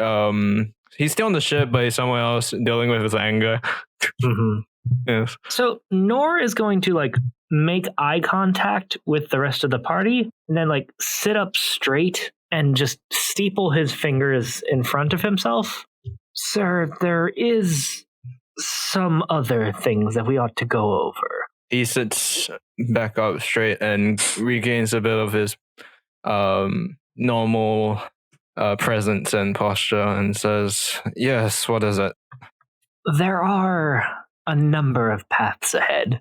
he's still on the ship, but he's somewhere else dealing with his anger. Mm-hmm. Yes. So Nor is going to like make eye contact with the rest of the party and then like sit up straight and just steeple his fingers in front of himself. Sir, there is some other things that we ought to go over. He sits back up straight and regains a bit of his normal presence and posture and says, yes, what is it? There are a number of paths ahead,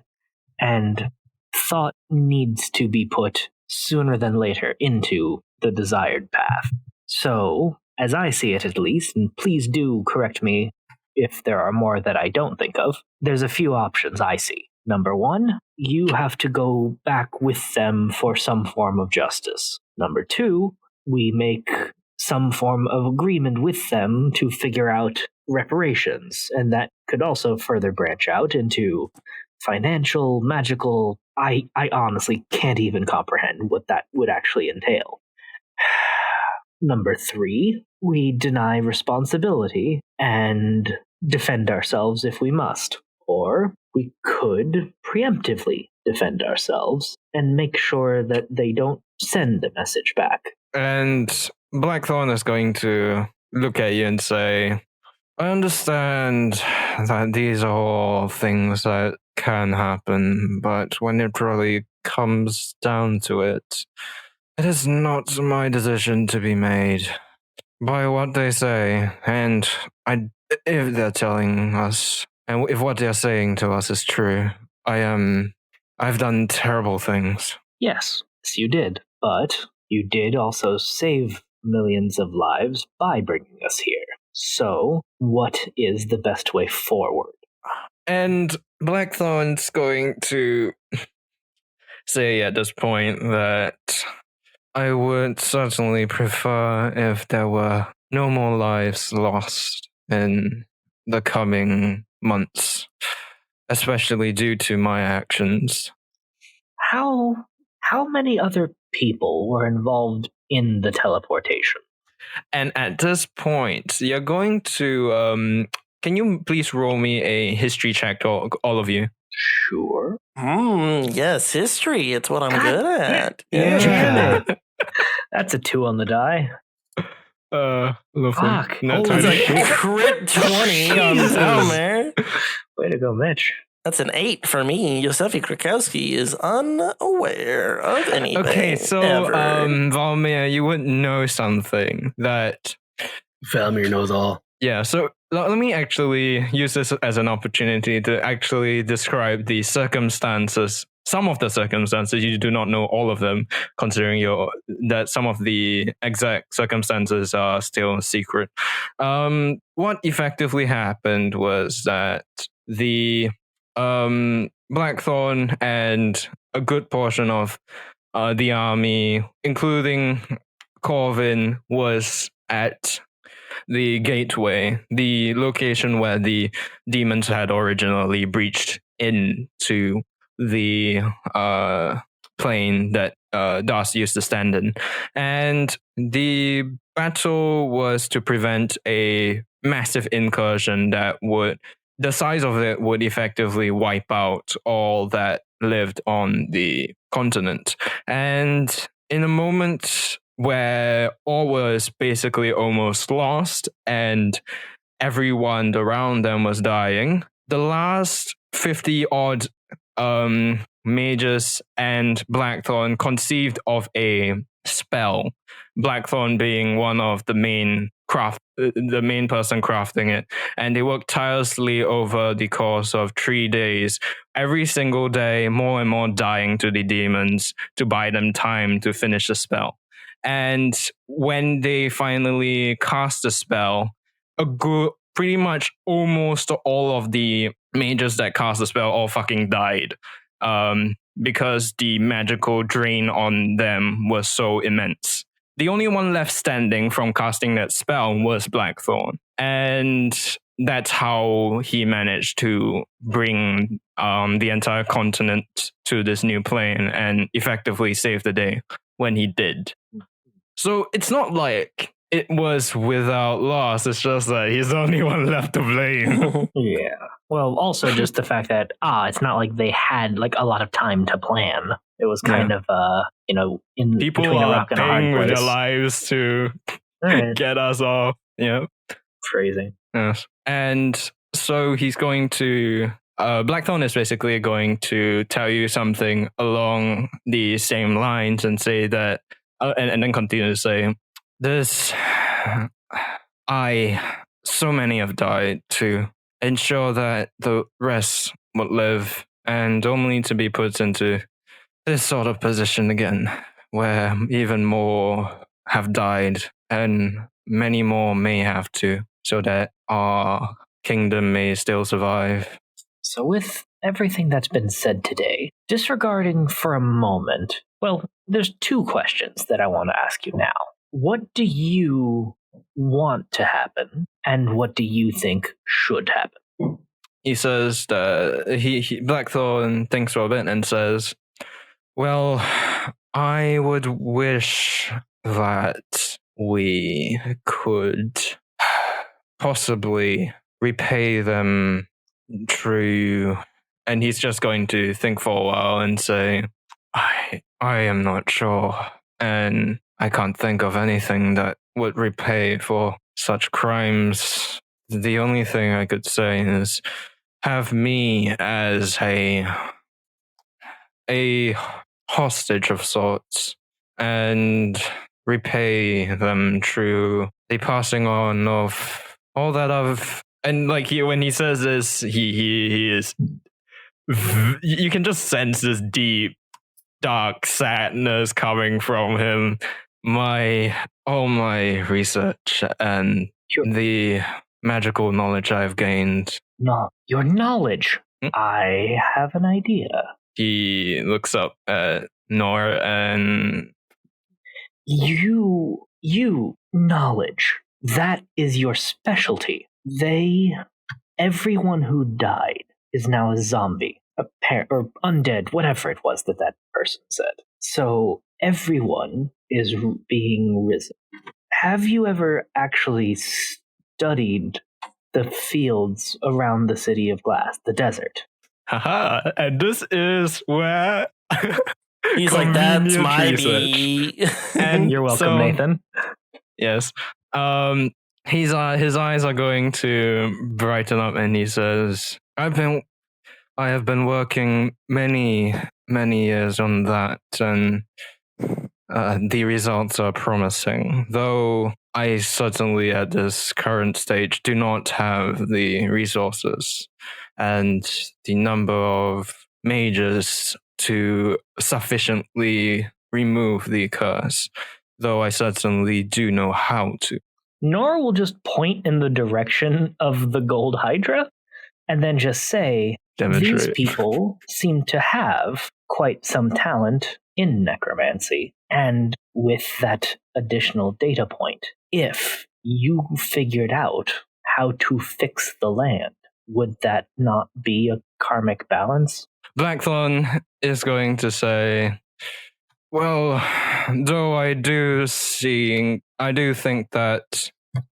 and thought needs to be put sooner than later into the desired path. So, as I see it at least, and please do correct me if there are more that I don't think of, there's a few options I see. Number one, you have to go back with them for some form of justice. Number two, we make some form of agreement with them to figure out reparations, and that could also further branch out into financial, magical. I honestly can't even comprehend what that would actually entail. Number three, we deny responsibility and defend ourselves if we must. Or we could preemptively defend ourselves and make sure that they don't send the message back. And Blackthorn is going to look at you and say, I understand that these are all things that can happen, but when it really comes down to it, it is not my decision to be made by what they say. And if they're telling us, and if what they're saying to us is true, I've done terrible things. Yes, you did. But you did also save millions of lives by bringing us here. So, what is the best way forward? And Blackthorn's going to say at this point that I would certainly prefer if there were no more lives lost in the coming months, especially due to my actions. How how many other people were involved in the teleportation? And at this point, you're going to can you please roll me a history check to all of you? Sure. Yes, history. It's what I'm God good at. Damn it. That's a 2 on the die. Lovely. Fuck. No, Holy It's shit. like crit 20 on the Valmaer. Way to go, Mitch. That's an 8 for me. Josefi Krakowski is unaware of anything. Okay, so ever. Valmaer, you would know something that Valmaer knows all. yeah, so let me actually use this as an opportunity to actually describe the circumstances. Some of the circumstances, you do not know all of them, considering that some of the exact circumstances are still secret. What effectively happened was that the Blackthorn and a good portion of the army, including Corvin, was at the gateway, the location where the demons had originally breached into the plane that Das used to stand in. And the battle was to prevent a massive incursion that the size of it would effectively wipe out all that lived on the continent. And in a moment where all was basically almost lost and everyone around them was dying, the last 50 odd mages and Blackthorn conceived of a spell, Blackthorn being one of the main person crafting it, and they worked tirelessly over the course of 3 days, every single day more and more dying to the demons to buy them time to finish the spell. And when they finally cast the spell, pretty much almost all of the mages that cast the spell all fucking died, because the magical drain on them was so immense. The only one left standing from casting that spell was Blackthorn, and that's how he managed to bring the entire continent to this new plane and effectively save the day when he did. So it's not like it was without loss, it's just that he's the only one left to blame. Yeah. Well, also just the fact that it's not like they had like a lot of time to plan. It was kind of in People between a are rock and a hard paying with place. their lives to Right. get us off. Yeah. Phrasing. Yes. And so he's going to Blackthorn is basically going to tell you something along the same lines and say that and then continue to say, so many have died to ensure that the rest would live, and only to be put into this sort of position again, where even more have died, and many more may have to, so that our kingdom may still survive. So with everything that's been said today, disregarding for a moment, well, there's 2 questions that I want to ask you now. What do you want to happen, and what do you think should happen? He says that Blackthorn thinks for a bit and says, well, I would wish that we could possibly repay them through, and he's just going to think for a while and say, I am not sure, and I can't think of anything that would repay for such crimes. The only thing I could say is have me as a hostage of sorts and repay them through the passing on of all that I've. And like when he says this, he is. You can just sense this deep, dark sadness coming from him. All my research and the magical knowledge I've gained. No, your knowledge. I have an idea. He looks up at Nora and You knowledge. That is your specialty. Everyone who died is now a zombie, or undead, whatever it was that person said. So everyone is being risen. Have you ever actually studied the fields around the city of glass, the desert? Haha, and this is where He's like, that's convenient my research. bee. And You're welcome, so- Nathan. Yes. His eyes are going to brighten up, and he says, I have been working many years on that, and the results are promising. Though I certainly at this current stage do not have the resources and the number of mages to sufficiently remove the curse. Though I certainly do know how to. Nora will just point in the direction of the gold hydra and then just say, Demonstrate. these people seem to have quite some talent in necromancy. And with that additional data point, if you figured out how to fix the land, would that not be a karmic balance? Blackthorn is going to say, well, though I do think that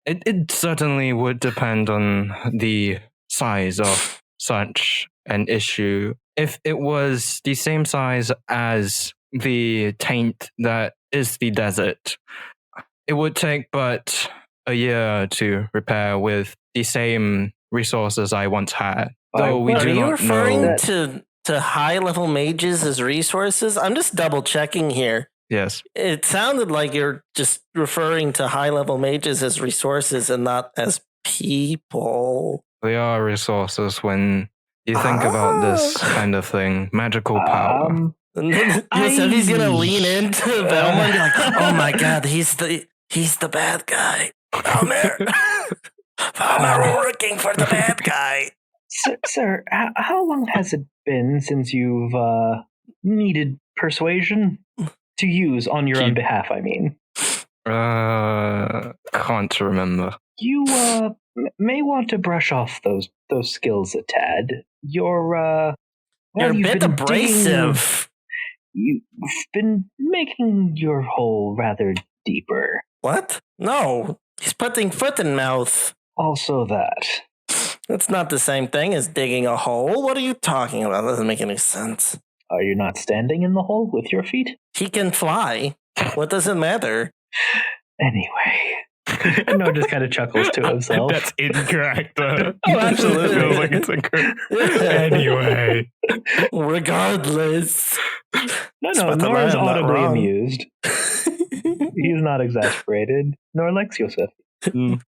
it certainly would depend on the size of such an issue. If it was the same size as the taint that is the desert, it would take but a year to repair with the same resources I once had. Though we Are do you not referring know. to high-level mages as resources? I'm just double-checking here. Yes. It sounded like you're just referring to high-level mages as resources and not as people. They are resources when you think about this kind of thing. Magical power. Josefi's gonna lean into Valmaer and be like, "Oh my god, he's the bad guy, Valmaer. Valmaer, we're working for the bad guy." Sir, how long has it been since you've needed persuasion to use on your own behalf, I mean? Can't remember. You may want to brush off those skills a tad. You're a bit abrasive. You've been making your hole rather deeper. What? No, he's putting foot in mouth. Also that. That's not the same thing as digging a hole. What are you talking about? That doesn't make any sense. Are you not standing in the hole with your feet? He can fly. What does it matter? Anyway. Nor just kind of chuckles to himself. That's incorrect. Oh, absolutely. Feels like it's incorrect. Anyway. Regardless. No, Nora's audibly amused. He's not exasperated, nor likes Josefi.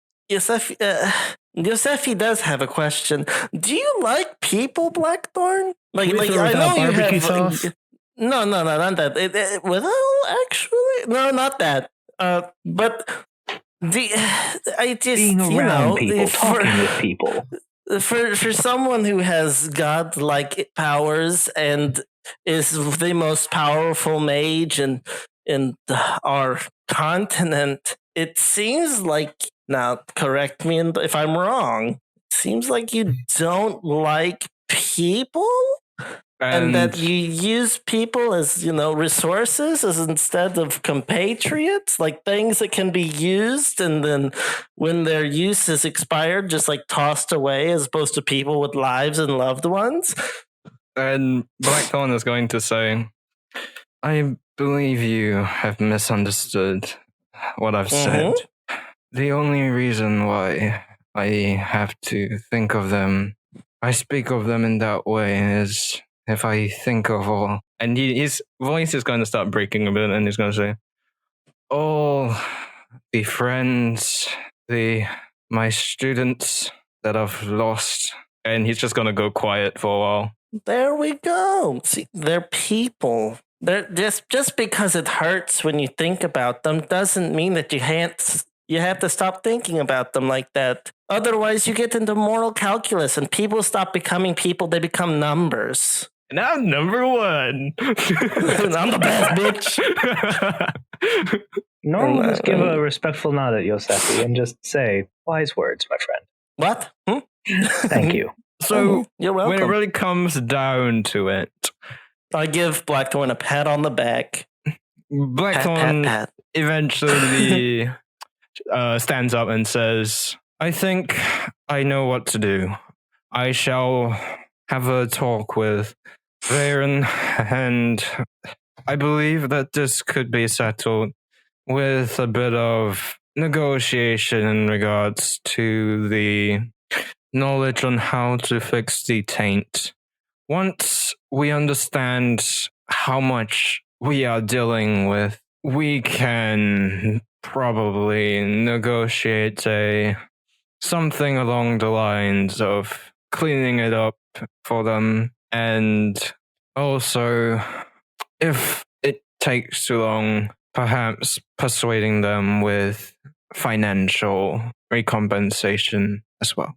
Josefi does have a question. Do you like people, Blackthorn? Like With or I without know you barbecue have. sauce? No, not that. Well, actually, no, not that. But I just being around people, talking with people. For someone who has godlike powers and is the most powerful mage in our continent, it seems like, now correct me if I'm wrong, it seems like you don't like people and that you use people as, resources as instead of compatriots, like things that can be used and then when their use is expired, just like tossed away as opposed to people with lives and loved ones. And Blackthorn is going to say, I believe you have misunderstood what I've said. The only reason why I have to think of them, I speak of them in that way, is if I think of all, and his voice is going to start breaking a bit, and he's going to say, all the friends, my students that I've lost, and he's just going to go quiet for a while. There we go. See, they're people. They're just because it hurts when you think about them doesn't mean that you have to stop thinking about them like that. Otherwise, you get into moral calculus and people stop becoming people. They become numbers. And I'm number one. I'm the best, bitch. Nor will just give a respectful nod at Josefi and just say, wise words, my friend. What? Thank you. So you're welcome. when it really comes down to it, I give Blackthorn a pat on the back. Blackthorn Pat. eventually stands up and says, I think I know what to do. I shall have a talk with Varen, and I believe that this could be settled with a bit of negotiation in regards to the knowledge on how to fix the taint. Once we understand how much we are dealing with, we can probably negotiate something along the lines of cleaning it up for them, and also, if it takes too long, perhaps persuading them with financial recompensation as well.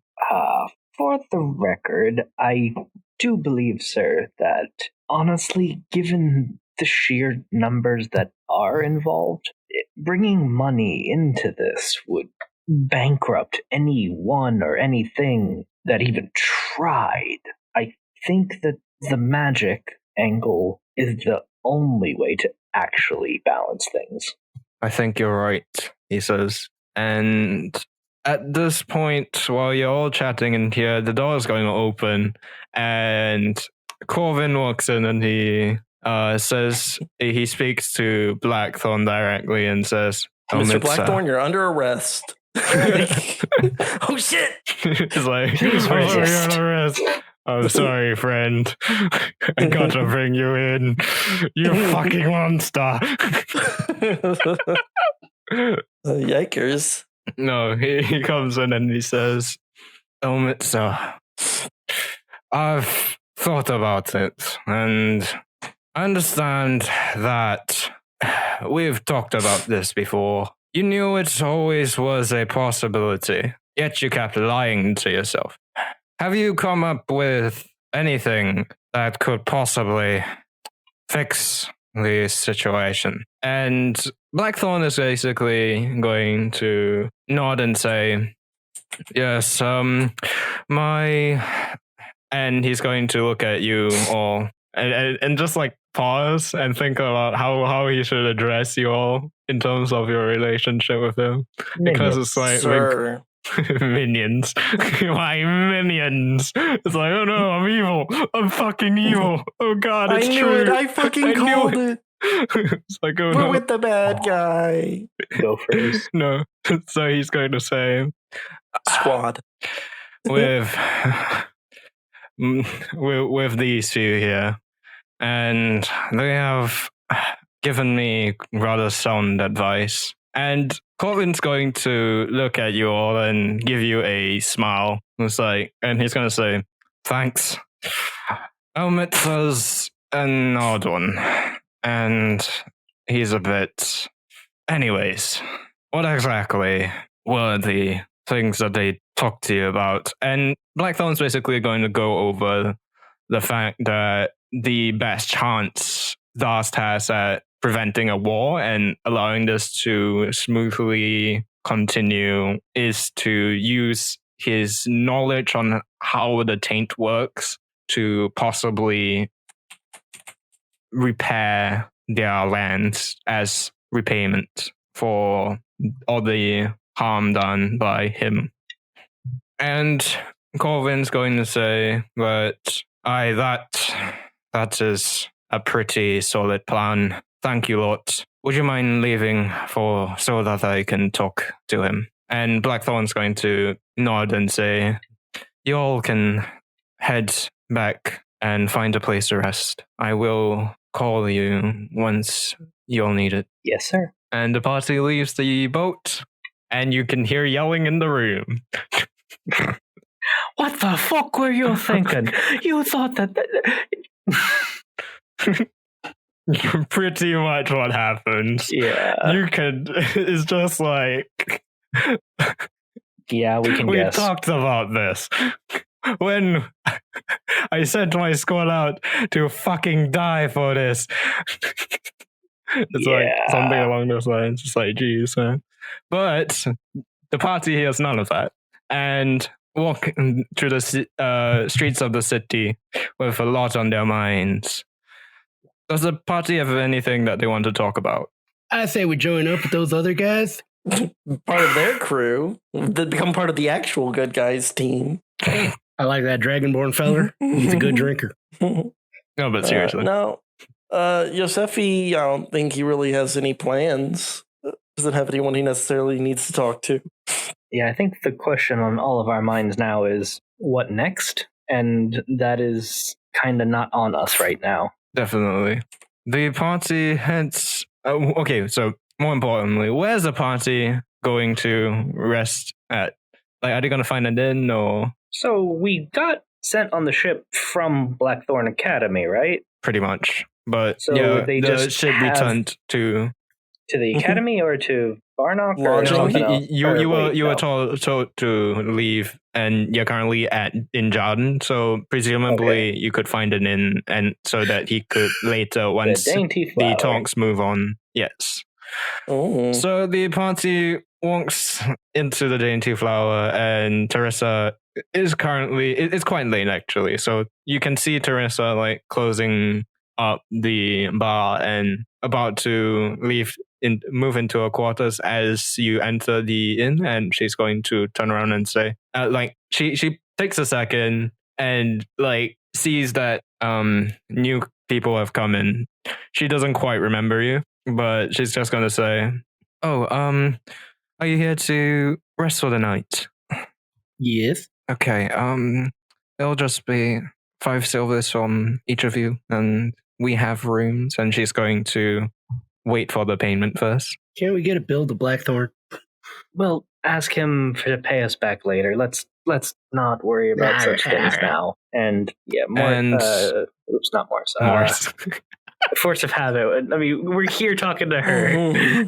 For the record, I do believe, sir, that honestly, given the sheer numbers that are involved, bringing money into this would bankrupt anyone or anything that even tried. I think that the magic angle is the only way to actually balance things. I think you're right, he says. And at this point, while you're all chatting in here, the door is going to open, and Corvin walks in and he speaks to Blackthorn directly and says, Mr. Blackthorn, you're under arrest. Oh shit! He's like, Please resist. You're under arrest. I'm sorry, friend. I gotta bring you in. You fucking monster. Yikers. No, he comes in and he says, Mitza, I've thought about it, and I understand that we've talked about this before. You knew it always was a possibility, yet you kept lying to yourself. Have you come up with anything that could possibly fix the situation? And Blackthorn is basically going to nod and say, yes, and he's going to look at you all and just like pause and think about how he should address you all in terms of your relationship with him. Because it's like, Sir. minions. My minions. It's like, oh no, I'm evil. I'm fucking evil. Oh god, it's I true. knew it. I fucking called it. It's like, oh We're no. with the bad guy. Go first. No. So he's going to say, Squad. with these two here, and they have given me rather sound advice. And Corvin's going to look at you all and give you a smile. It's like, and he's going to say, thanks. Mitza's an odd one, and he's a bit... Anyways, what exactly were the things that they talked to you about? And Blackthorn's basically going to go over the fact that the best chance Dast has at preventing a war and allowing this to smoothly continue is to use his knowledge on how the taint works to possibly repair their lands as repayment for all the harm done by him. And Corvin's going to say that that is a pretty solid plan. Thank you, Lord. Would you mind leaving so that I can talk to him? And Blackthorn's going to nod and say, you all can head back and find a place to rest. I will call you once you'll need it. Yes, sir. And the party leaves the boat, and you can hear yelling in the room. What the fuck were you thinking? You thought that... Pretty much what happens. Yeah. You could... It's just like... Yeah, we can guess. We talked about this. When I sent my squad out to fucking die for this. It's like something along those lines. It's like, geez, man. But the party hears none of that and walk through the streets of the city with a lot on their minds. Does the party have anything that they want to talk about? I say we join up with those other guys. Part of their crew. They become part of the actual good guys team. I like that Dragonborn feller. He's a good drinker. No, but seriously. No. Josefi, I don't think he really has any plans. Doesn't have anyone he necessarily needs to talk to. Yeah, I think the question on all of our minds now is what next? And that is kind of not on us right now. Definitely. The party heads... okay, so more importantly, where's the party going to rest at? Like, are they going to find an inn or... So we got sent on the ship from Blackthorn Academy, right? Pretty much. But So yeah, they the just ship have- returned to... To the academy or to Varnock? No, Or something No, else? you Or were wait, you were no. told to leave, and you're currently in Jarden. So presumably you could find an inn, and so that he could later, once The Dainty the Flower. talks move on. Yes. Oh. So the party walks into the Dainty Flower, and Teresa is currently... It's quite late actually, so you can see Teresa like closing up the bar and about to move into her quarters as you enter the inn, and she's going to turn around and say, like she takes a second and like sees that new people have come in. She doesn't quite remember you, but she's just going to say, "Oh, are you here to rest for the night?" Yes. Okay, it'll just be 5 silvers from each of you, and we have rooms. And she's going to wait for the payment first. Can't we get a bill to Blackthorn? We'll ask him to pay us back later. Let's not worry about such things now. And yeah, oops, not Morris. Morris. Force of habit. I mean, we're here talking to her.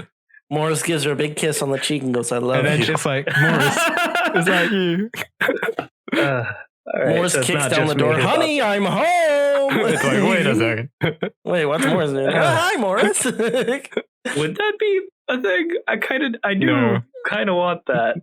Morris gives her a big kiss on the cheek and goes, "I love And then you." she's like, "Morris, is that you?" All right, Morris so it's kicks not down just the door. me who's "Honey, I'm home." It's like, wait a second. Wait, what's Morris doing? Hi, Morris. Would that be a thing? I do No. kind of want that.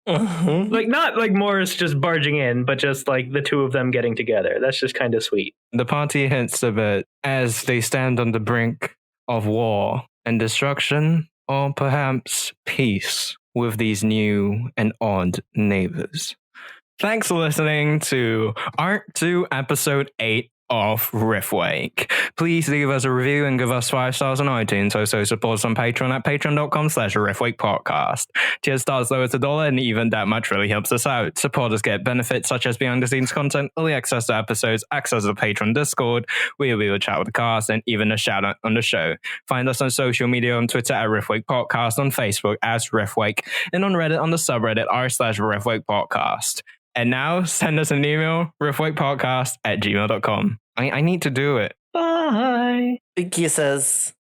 Like, not like Morris just barging in, but just like the two of them getting together. That's just kind of sweet. The party hints a bit as they stand on the brink of war and destruction, or perhaps peace with these new and odd neighbors. Thanks for listening to Arc 2, Episode 8 of Riftwake. Please leave us a review and give us 5 stars on iTunes. Also support us on Patreon at patreon.com/riftwakepodcast. Tier starts low as $1, and even that much really helps us out. Supporters get benefits such as behind the scenes content, early access to episodes, access to the Patreon Discord, where we will chat with the cast, and even a shout out on the show. Find us on social media on Twitter at Riftwake Podcast, on Facebook as Riftwake, and on Reddit on the subreddit r/Riftwake Podcast. And now send us an email, riftwakepodcast@gmail.com. I need to do it. Bye. Big kisses.